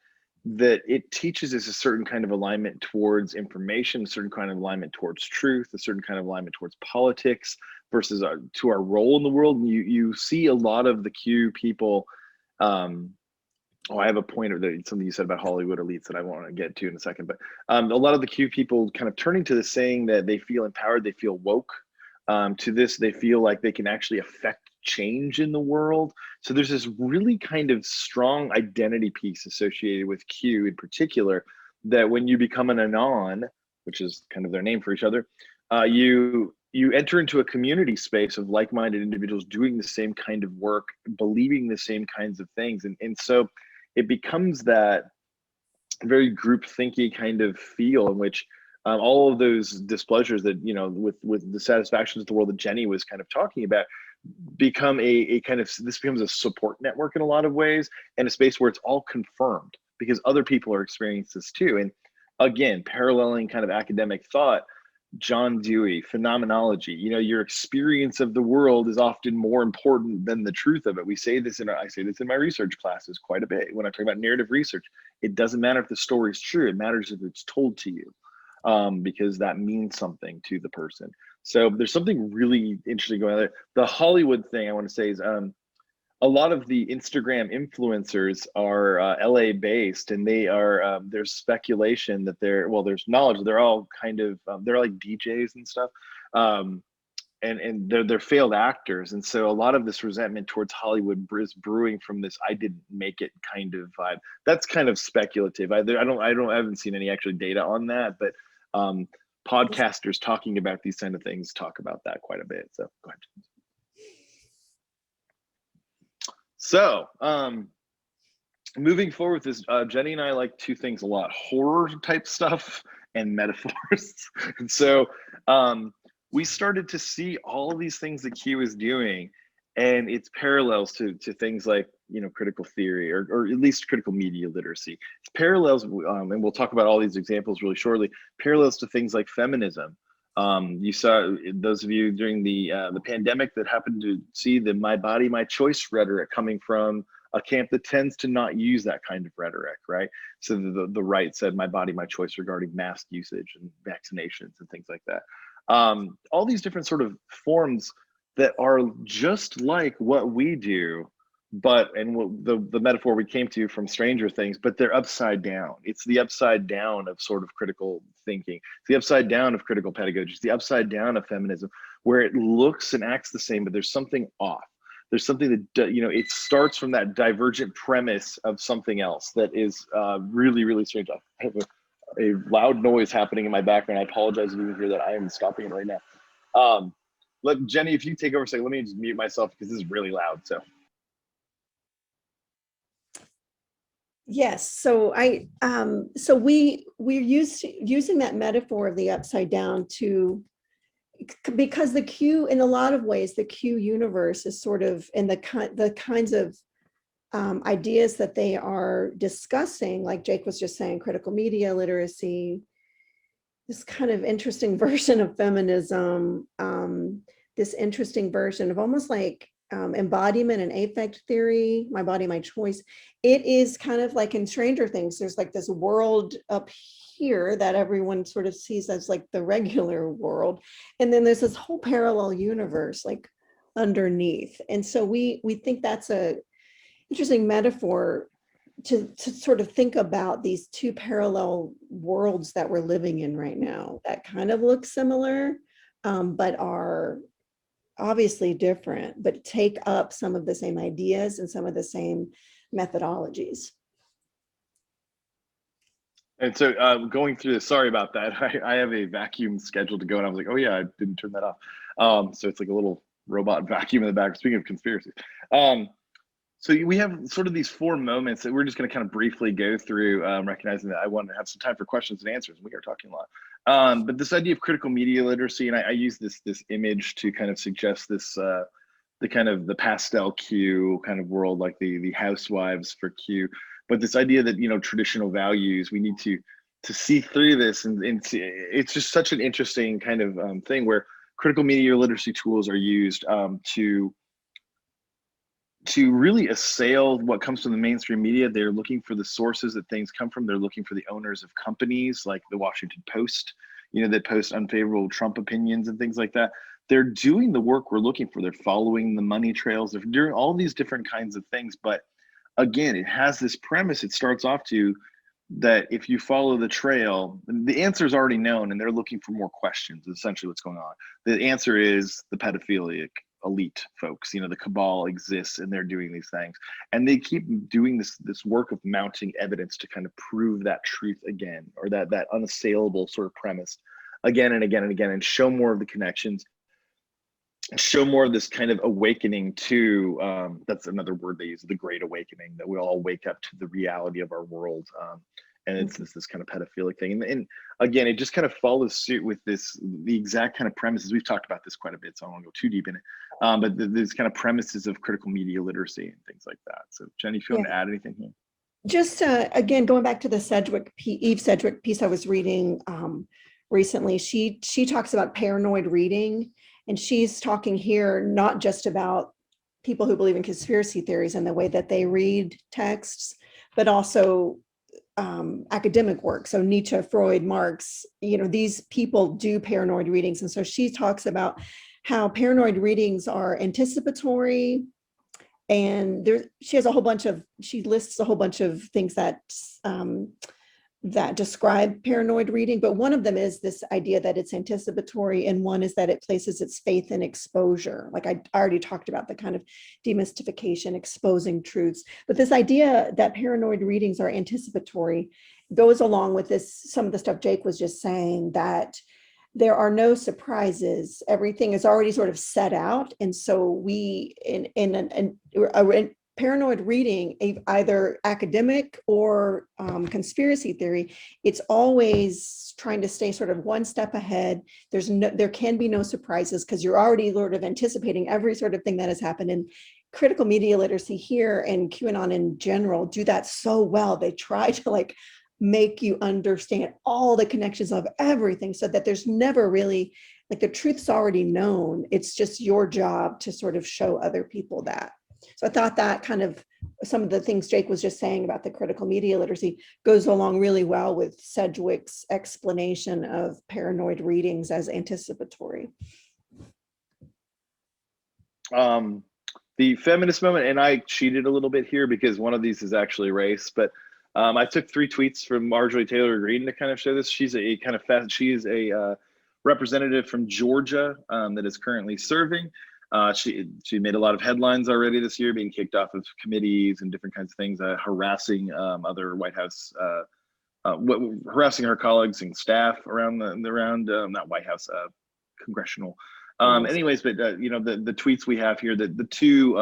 it teaches us a certain kind of alignment towards information, a certain kind of alignment towards truth, a certain kind of alignment towards politics versus to our role in the world. And you see a lot of the Q people. I have a point of something you said about Hollywood elites that I want to get to in a second, but a lot of the Q people kind of turning to this, saying that they feel empowered, they feel woke. To this, they feel like they can actually affect change in the world. So there's this really kind of strong identity piece associated with Q in particular, that when you become an Anon, which is kind of their name for each other, you enter into a community space of like-minded individuals doing the same kind of work, believing the same kinds of things. And so it becomes that very group thinky kind of feel in which all of those displeasures that, with the satisfactions of the world that Jenny was kind of talking about, become a kind of, this becomes a support network in a lot of ways, and a space where it's all confirmed because other people are experiencing this too. And again, paralleling kind of academic thought, John Dewey, phenomenology, your experience of the world is often more important than the truth of it. I say this in my research classes quite a bit. When I talk about narrative research, it doesn't matter if the story is true. It matters if it's told to you, because that means something to the person. So there's something really interesting going on there. The Hollywood thing I want to say is a lot of the Instagram influencers are LA based, and they are there's speculation that there's knowledge they're all kind of they're like DJs and stuff, and they're failed actors, and so a lot of this resentment towards Hollywood is brewing from this "I didn't make it" kind of vibe. That's kind of speculative. I haven't seen any actual data on that, but podcasters talking about these kind of things talk about that quite a bit. So go ahead. So moving forward with this, Jenny and I like two things a lot: horror type stuff and metaphors. And so we started to see all of these things that Q is doing and its parallels to things like, critical theory, or at least critical media literacy. It's parallels, and we'll talk about all these examples really shortly, parallels to things like feminism. You saw, those of you during the pandemic that happened to see the "my body, my choice" rhetoric coming from a camp that tends to not use that kind of rhetoric, right? So the right said "my body, my choice" regarding mask usage and vaccinations and things like that. All these different sort of forms that are just like what we do, and the metaphor we came to from Stranger Things, but they're upside down. It's the upside down of sort of critical thinking. It's the upside down of critical pedagogy. It's the upside down of feminism, where it looks and acts the same, but there's something off. There's something that, it starts from that divergent premise of something else that is really, really strange. I have a loud noise happening in my background. I apologize if you can hear that. I am stopping it right now. Let Jenny, if you take over a second, let me just mute myself because this is really loud. Yes, so we're using that metaphor of the upside down because the Q, in a lot of ways, the Q universe is sort of, in the kinds of ideas that they are discussing, like Jake was just saying, critical media literacy, this kind of interesting version of feminism, this interesting version of almost like embodiment and affect theory, "my body, my choice." It is kind of like in Stranger Things, there's like this world up here that everyone sort of sees as like the regular world. And then there's this whole parallel universe like underneath. And so we think that's a interesting metaphor to sort of think about these two parallel worlds that we're living in right now that kind of look similar, but are obviously different, but take up some of the same ideas and some of the same methodologies. And so going through this, sorry about that. I have a vacuum scheduled to go, and I was like, oh yeah, I didn't turn that off. So it's like a little robot vacuum in the back. Speaking of conspiracy. So we have sort of these 4 moments that we're just going to kind of briefly go through, recognizing that I want to have some time for questions and answers. We are talking a lot, but this idea of critical media literacy, and I use this image to kind of suggest this, the kind of the pastel Q kind of world, like the housewives for Q, but this idea that, you know, traditional values, we need to see through this, and see, it's just such an interesting kind of thing where critical media literacy tools are used to really assail what comes from the mainstream media. They're looking for the sources that things come from. They're looking for the owners of companies like the Washington Post, you know, that post unfavorable Trump opinions and things like that. They're doing the work we're looking for. They're following the money trails. They're doing all these different kinds of things. But again, it has this premise. It starts off to that if you follow the trail, the answer is already known, and they're looking for more questions. Is essentially what's going on. The answer is the pedophilic elite folks, you know, the cabal exists and they're doing these things, and they keep doing this work of mounting evidence to kind of prove that truth again, or that unassailable sort of premise again and again and again, and show more of the connections, show more of this kind of awakening to that's another word they use, the great awakening, that we all wake up to the reality of our world. And it's this kind of pedophilic thing, and again, it just kind of follows suit with the exact kind of premises. We've talked about this quite a bit, so I don't want to go too deep in it, but these kind of premises of critical media literacy and things like that. So Jenny, if you want to add anything here. Just again, going back to the Eve Sedgwick piece I was reading recently, she talks about paranoid reading, and she's talking here not just about people who believe in conspiracy theories and the way that they read texts, but also academic work. So Nietzsche, Freud, Marx, you know, these people do paranoid readings. And so she talks about how paranoid readings are anticipatory. And she lists a whole bunch of things that describe paranoid reading, but one of them is this idea that it's anticipatory, and one is that it places its faith in exposure. Like I already talked about, the kind of demystification, exposing truths, but this idea that paranoid readings are anticipatory goes along with some of the stuff Jake was just saying, that there are no surprises. Everything is already sort of set out, and so we in paranoid reading, either academic or conspiracy theory, it's always trying to stay sort of one step ahead. There can be no surprises because you're already sort of anticipating every sort of thing that has happened. And critical media literacy here and QAnon in general do that so well. They try to like make you understand all the connections of everything, so that there's never really, like, the truth's already known. It's just your job to sort of show other people that. So I thought that kind of, some of the things Jake was just saying about the critical media literacy goes along really well with Sedgwick's explanation of paranoid readings as anticipatory. The feminist moment, and I cheated a little bit here because one of these is actually race, but I took 3 tweets from Marjorie Taylor Greene to kind of show this. She's a kind of she is a representative from Georgia that is currently serving. She made a lot of headlines already this year, being kicked off of committees and different kinds of things, harassing other White House, harassing her colleagues and staff around not White House, congressional. Anyways, but you know, the tweets we have here, the two,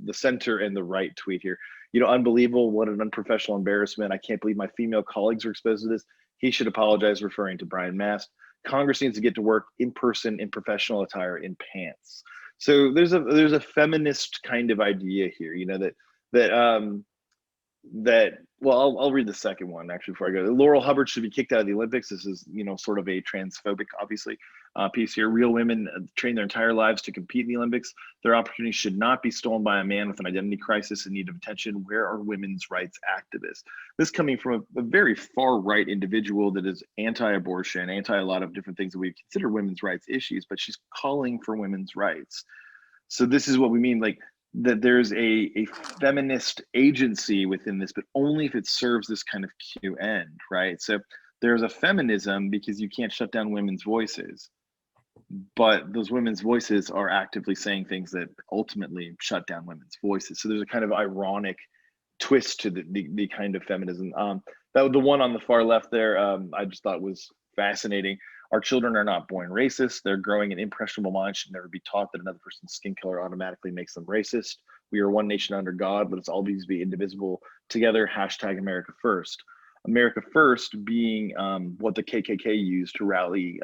the center and the right tweet here, you know, unbelievable, what an unprofessional embarrassment. I can't believe my female colleagues are exposed to this. He should apologize, referring to Brian Mast. Congress needs to get to work in person, in professional attire, in pants. So there's a feminist kind of idea here, you know, that well, I'll read the second one actually before I go. Laurel Hubbard should be kicked out of the Olympics. This is, you know, sort of a transphobic, obviously, piece here. Real women train their entire lives to compete in the Olympics. Their opportunities should not be stolen by a man with an identity crisis in need of attention. Where are women's rights activists? This coming from a very far right individual that is anti-abortion, anti a lot of different things that we consider women's rights issues, but she's calling for women's rights. So this is what we mean, like, that there's a feminist agency within this, but only if it serves this kind of Q end, right? So there's a feminism because you can't shut down women's voices, but those women's voices are actively saying things that ultimately shut down women's voices. So there's a kind of ironic twist to the kind of feminism. That was the one on the far left there. I just thought was fascinating. Our children are not born racist. They're growing an impressionable mind, should never be taught that another person's skin color automatically makes them racist. We are one nation under God, let us always be indivisible together, hashtag America First. America First being what the KKK used to rally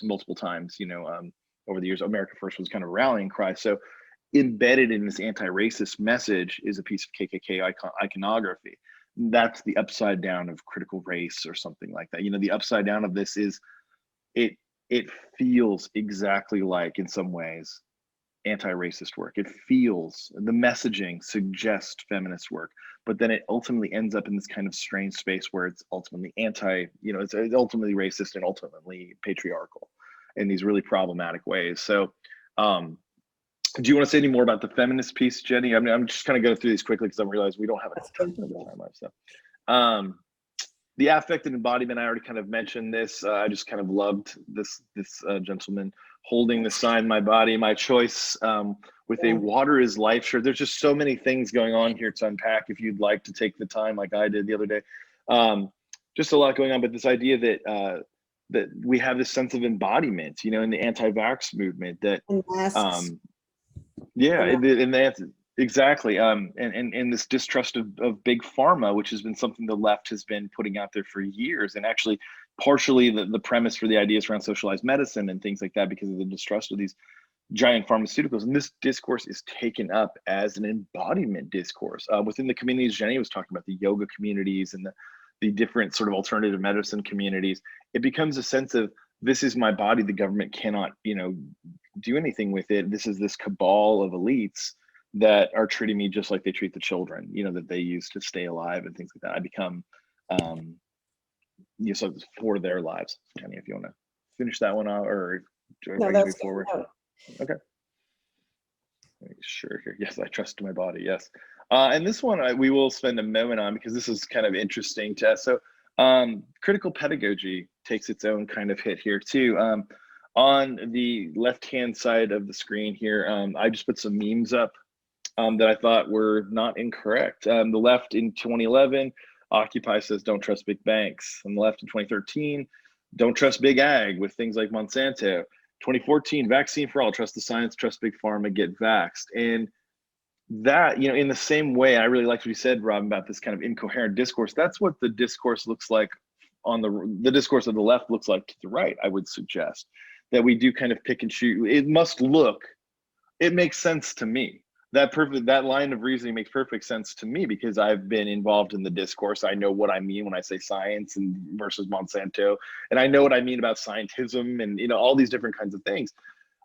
multiple times, over the years. America First was kind of a rallying cry. So embedded in this anti-racist message is a piece of KKK iconography. That's the upside down of critical race or something like that. The upside down of this is it feels exactly like, in some ways, anti-racist work. It feels, the messaging suggests feminist work, but then it ultimately ends up in this kind of strange space where it's ultimately it's ultimately racist and ultimately patriarchal in these really problematic ways. So do you want to say any more about the feminist piece, Jenny? I mean, I'm just kind of going through these quickly because I realize we don't have a ton of time left. So the affect and embodiment, I already kind of mentioned this. I just kind of loved this gentleman holding the sign, "My body, my choice," with a "Water is life" shirt. There's just so many things going on here to unpack if you'd like to take the time like I did the other day. Just a lot going on, but this idea that we have this sense of embodiment, in the anti-vax movement, that exactly. And this distrust of big pharma, which has been something the left has been putting out there for years, and actually partially the premise for the ideas around socialized medicine and things like that, because of the distrust of these giant pharmaceuticals. And this discourse is taken up as an embodiment discourse within the communities. Jenny was talking about the yoga communities and the different sort of alternative medicine communities. It becomes a sense of, this is my body, the government cannot do anything with it. This is this cabal of elites that are treating me just like they treat the children, that they use to stay alive and things like that. I become so for their lives. Jenny, if you want to finish that one out, or move forward. Okay. Sure here. Yes, I trust my body. Yes. And this one we will spend a moment on, because this is kind of interesting to us. So critical pedagogy takes its own kind of hit here too. On the left-hand side of the screen here, I just put some memes up that I thought were not incorrect. The left in 2011, Occupy says, "Don't trust big banks." On the left in 2013, "Don't trust big ag," with things like Monsanto. 2014, "Vaccine for all, trust the science, trust big pharma, get vaxxed." And that, in the same way, I really liked what you said, Rob, about this kind of incoherent discourse. That's what the discourse looks like on the discourse of the left looks like to the right, I would suggest. That we do kind of pick and choose. It makes sense to me. That line of reasoning makes perfect sense to me, because I've been involved in the discourse. I know what I mean when I say science and versus Monsanto, and I know what I mean about scientism and all these different kinds of things.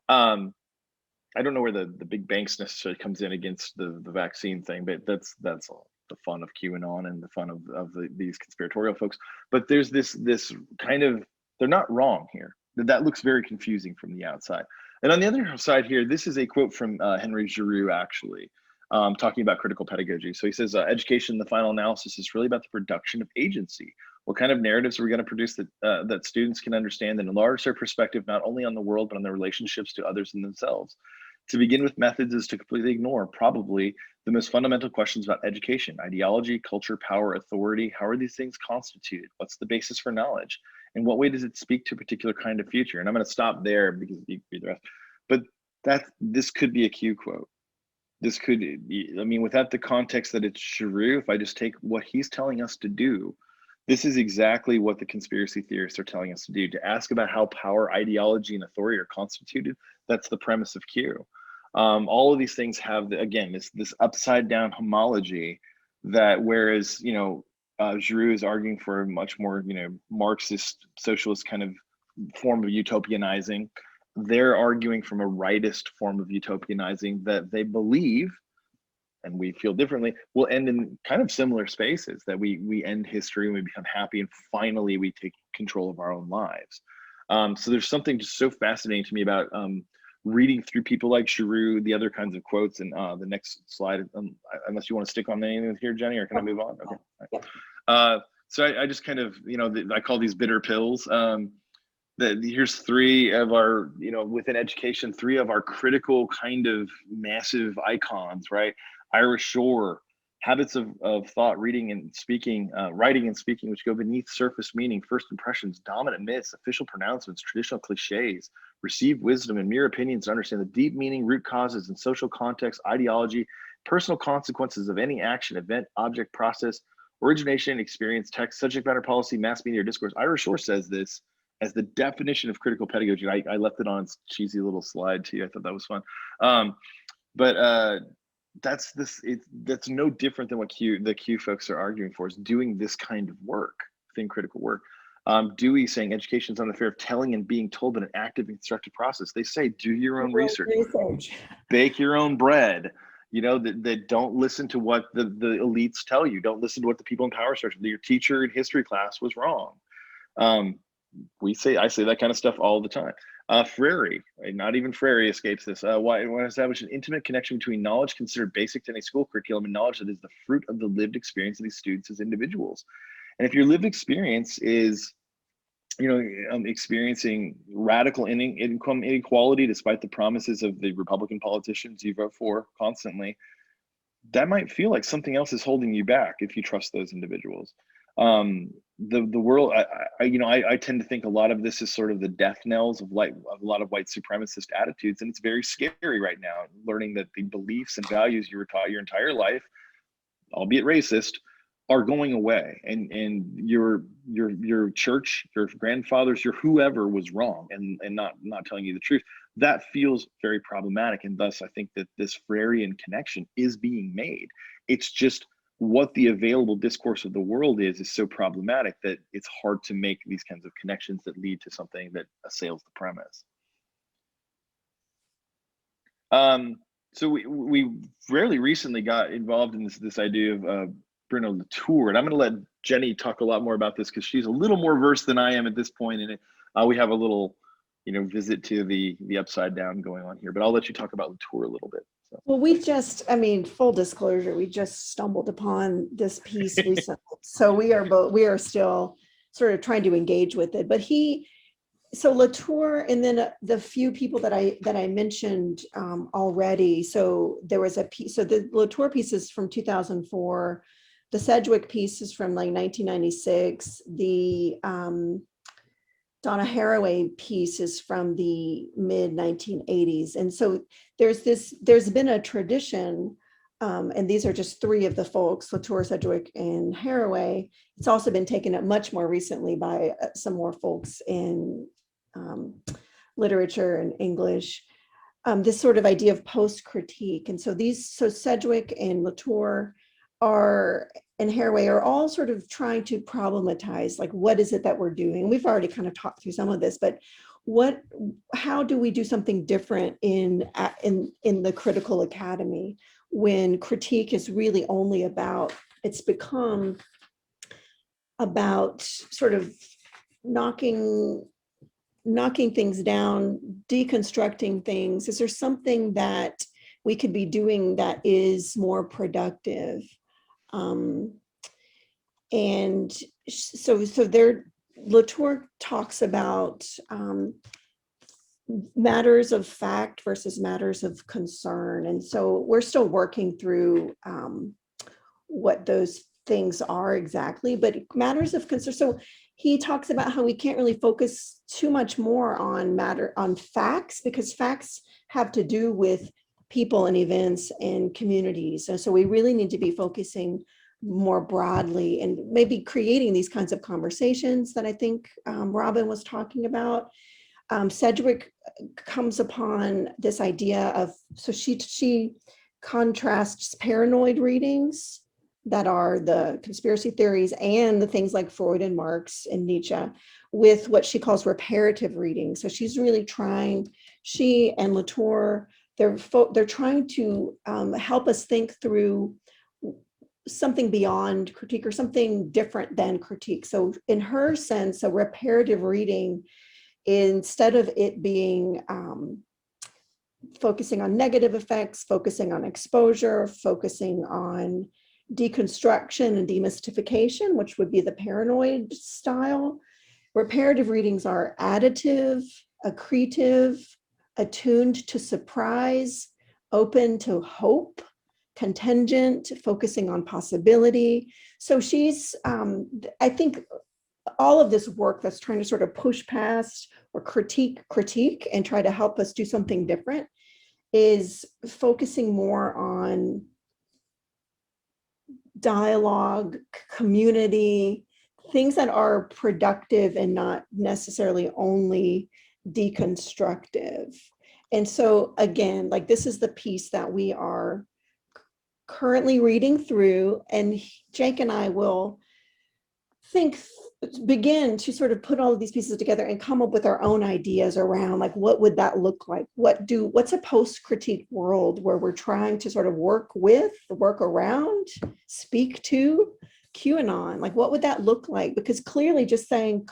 I don't know where the big banks necessarily comes in against the vaccine thing, but that's all the fun of QAnon and the fun of these conspiratorial folks. But there's this kind of, they're not wrong here. That looks very confusing from the outside. And on the other side here, this is a quote from Henry Giroux, actually, talking about critical pedagogy. So he says, "Education, the final analysis, is really about the production of agency. What kind of narratives are we going to produce that students can understand and enlarge their perspective, not only on the world, but on their relationships to others and themselves? To begin with methods is to completely ignore probably the most fundamental questions about education: ideology, culture, power, authority. How are these things constituted? What's the basis for knowledge? In what way does it speak to a particular kind of future?" And I'm going to stop there because you can read the rest. But this could be a Q quote. This could, without the context that it's Giroux, if I just take what he's telling us to do, this is exactly what the conspiracy theorists are telling us to do, to ask about how power, ideology, and authority are constituted. That's the premise of Q. All of these things have, again, this upside down homology, that whereas, Giroux is arguing for a much more, Marxist, socialist kind of form of utopianizing, they're arguing from a rightist form of utopianizing that they believe, and we feel differently, will end in kind of similar spaces, that we end history and we become happy and finally we take control of our own lives. So there's something just so fascinating to me about reading through people like Giroux, the other kinds of quotes, and the next slide, unless you want to stick on anything here, Jenny, or can I move on? Okay. So I just kind of, I call these bitter pills. Here's three of our, within education, three of our critical kind of massive icons, right? Ira Shore, habits of thought, writing and speaking, which go beneath surface meaning, first impressions, dominant myths, official pronouncements, traditional cliches, received wisdom and mere opinions to understand the deep meaning, root causes, and social context, ideology, personal consequences of any action, event, object, process, origination, experience, text, subject matter, policy, mass media, or discourse. Ira Shore says this as the definition of critical pedagogy. I left it on its cheesy little slide too. I thought that was fun. That's no different than what the Q folks are arguing for, is doing this kind of work, thing critical work. Dewey saying education is not an affair of telling and being told, but an active and constructive process. They say do your own research, bake your own bread. That don't listen to what the elites tell you. Don't listen to what the people in power structure. Your teacher in history class was wrong. I say that kind of stuff all the time. Freire, not even Freire escapes this. Why establish an intimate connection between knowledge considered basic to any school curriculum and knowledge that is the fruit of the lived experience of these students as individuals. And if your lived experience is, experiencing radical income inequality despite the promises of the Republican politicians you vote for constantly, that might feel like something else is holding you back if you trust those individuals. The world, I tend to think a lot of this is sort of the death knells of a lot of white supremacist attitudes, and it's very scary right now, learning that the beliefs and values you were taught your entire life, albeit racist, are going away, and your church, your grandfathers, your whoever was wrong and not telling you the truth. That feels very problematic, and thus I think that this Freirean connection is being made. It's just what the available discourse of the world is so problematic that it's hard to make these kinds of connections that lead to something that assails the premise. So we fairly recently got involved in this idea of Bruno Latour, and I'm going to let Jenny talk a lot more about this because she's a little more versed than I am at this point in it. We have a little, visit to the upside down going on here, but I'll let you talk about Latour a little bit. So. Well, full disclosure, we just stumbled upon this piece recently, so we are still sort of trying to engage with it. But so Latour, and then the few people that I mentioned already. So there was a piece. So the Latour piece is from 2004. The Sedgwick piece is from like 1996. The Donna Haraway piece is from the mid 1980s. And so there's been a tradition, and these are just three of the folks, Latour, Sedgwick, and Haraway. It's also been taken up much more recently by some more folks in literature and English, this sort of idea of post-critique. And so Sedgwick and Latour and Haraway are all sort of trying to problematize, like, what is it that we're doing? We've already kind of talked through some of this, but how do we do something different in the critical academy when critique is really only it's become about sort of knocking things down, deconstructing things? Is there something that we could be doing that is more productive? And so Latour talks about matters of fact versus matters of concern. And so we're still working through what those things are exactly, but matters of concern. So he talks about how we can't really focus too much more on facts, because facts have to do with people and events and communities. And so we really need to be focusing more broadly and maybe creating these kinds of conversations that I think Robin was talking about. Sedgwick comes upon this idea of, so she contrasts paranoid readings that are the conspiracy theories and the things like Freud and Marx and Nietzsche with what she calls reparative reading. So she's really she and Latour, they're trying to help us think through something beyond critique or something different than critique. So in her sense, a reparative reading, instead of it being focusing on negative effects, focusing on exposure, focusing on deconstruction and demystification, which would be the paranoid style, reparative readings are additive, accretive, attuned to surprise, open to hope, contingent, focusing on possibility. So she's, I think all of this work that's trying to sort of push past or critique and try to help us do something different is focusing more on dialogue, community, things that are productive and not necessarily only deconstructive. And so again, like this is the piece that we are currently reading through, and Jake and I will begin to sort of put all of these pieces together and come up with our own ideas around like what would that look like, what's a post-critique world where we're trying to sort of work around, speak to QAnon, like what would that look like? Because clearly just saying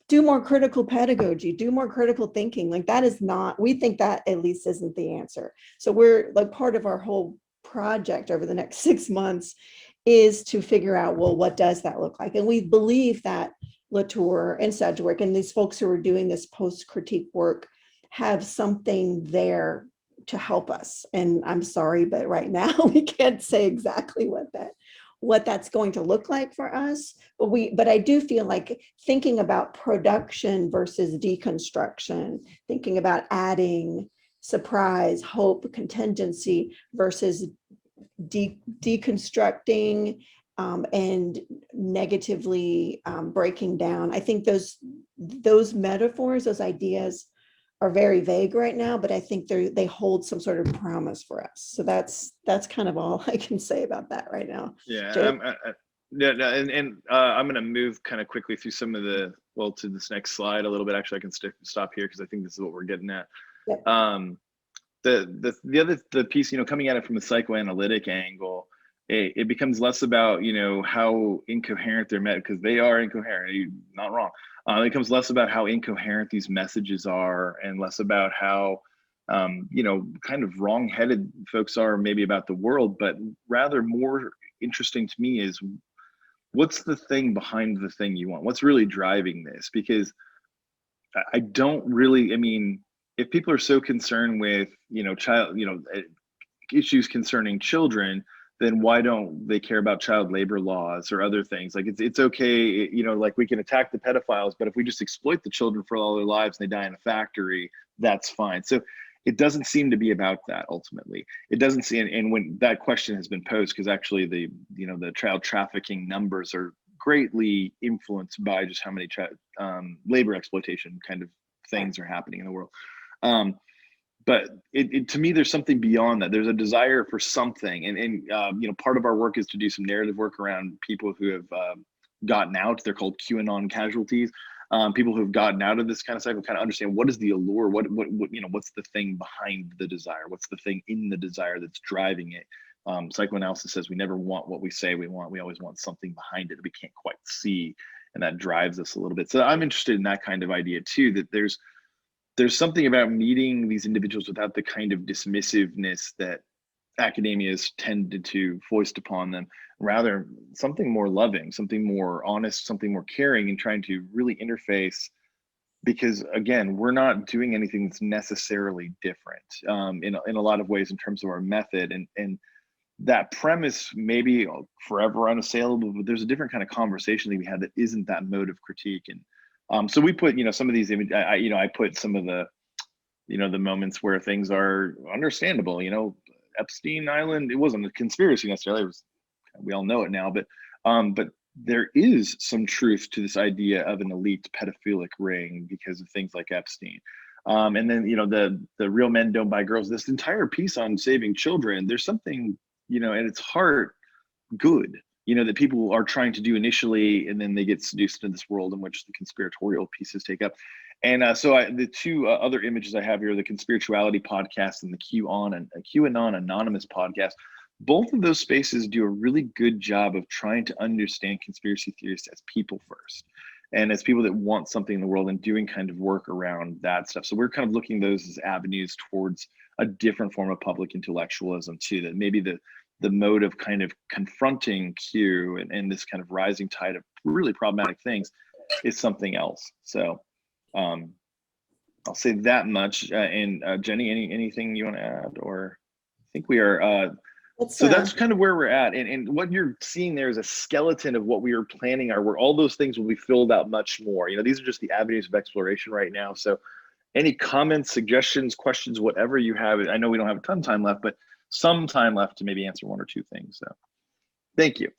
do more critical pedagogy, do more critical thinking, like that is not, we think that at least isn't the answer. So we're like, part of our whole project over the next 6 months is to figure out, well, what does that look like? And we believe that Latour and Sedgwick and these folks who are doing this post-critique work have something there to help us. And I'm sorry, but right now we can't say exactly what that's going to look like for us. But I do feel like thinking about production versus deconstruction, thinking about adding surprise, hope, contingency versus deconstructing and negatively breaking down. I think those metaphors, those ideas are very vague right now, but I think they hold some sort of promise for us. So that's kind of all I can say about that right now. Yeah, I'm going to move kind of quickly through some of to this next slide a little bit. Actually, I can stop here because I think this is what we're getting at. Yep. The piece, coming at it from a psychoanalytic angle, it becomes less about, how incoherent they're met, because they are incoherent, you're not wrong. It becomes less about how incoherent these messages are and less about how, kind of wrong-headed folks are maybe about the world, but rather more interesting to me is what's the thing behind the thing you want? What's really driving this? Because I don't really, if people are so concerned with, issues concerning children, then why don't they care about child labor laws or other things? Like it's okay, like we can attack the pedophiles, but if we just exploit the children for all their lives and they die in a factory, that's fine. So it doesn't seem to be about that ultimately. It doesn't seem, and when that question has been posed, because actually the child trafficking numbers are greatly influenced by just how many labor exploitation kind of things are happening in the world. But to me, there's something beyond that. There's a desire for something, and part of our work is to do some narrative work around people who have gotten out. They're called QAnon casualties. People who have gotten out of this kind of cycle kind of understand what is the allure, what's the thing behind the desire, what's the thing in the desire that's driving it. Psychoanalysis says we never want what we say we want. We always want something behind it that we can't quite see, and that drives us a little bit. So I'm interested in that kind of idea too, that there's something about meeting these individuals without the kind of dismissiveness that academia has tended to foist upon them, rather something more loving, something more honest, something more caring, and trying to really interface, because again, we're not doing anything that's necessarily different in a lot of ways in terms of our method, and that premise may be forever unassailable, but there's a different kind of conversation that we had that isn't that mode of critique. And so we put, some of these images, I put some of the, the moments where things are understandable, Epstein Island, it wasn't a conspiracy necessarily, it was, we all know it now, but there is some truth to this idea of an elite pedophilic ring because of things like Epstein. And then, the real men don't buy girls, this entire piece on saving children, there's something, at its heart, good, that people are trying to do initially, and then they get seduced into this world in which the conspiratorial pieces take up. And the two other images I have here, the Conspirituality podcast and the QAnon Anonymous podcast, both of those spaces do a really good job of trying to understand conspiracy theorists as people first, and as people that want something in the world and doing kind of work around that stuff. So we're kind of looking at those as avenues towards a different form of public intellectualism too, that maybe the mode of kind of confronting Q and this kind of rising tide of really problematic things is something else. So I'll say that much. And Jenny, anything you want to add? Or I think we are, so that's kind of where we're at. And what you're seeing there is a skeleton of what we are planning our work. All those things will be filled out much more. These are just the avenues of exploration right now. So any comments, suggestions, questions, whatever you have, I know we don't have a ton of time left, but some time left to maybe answer one or two things. So Thank you.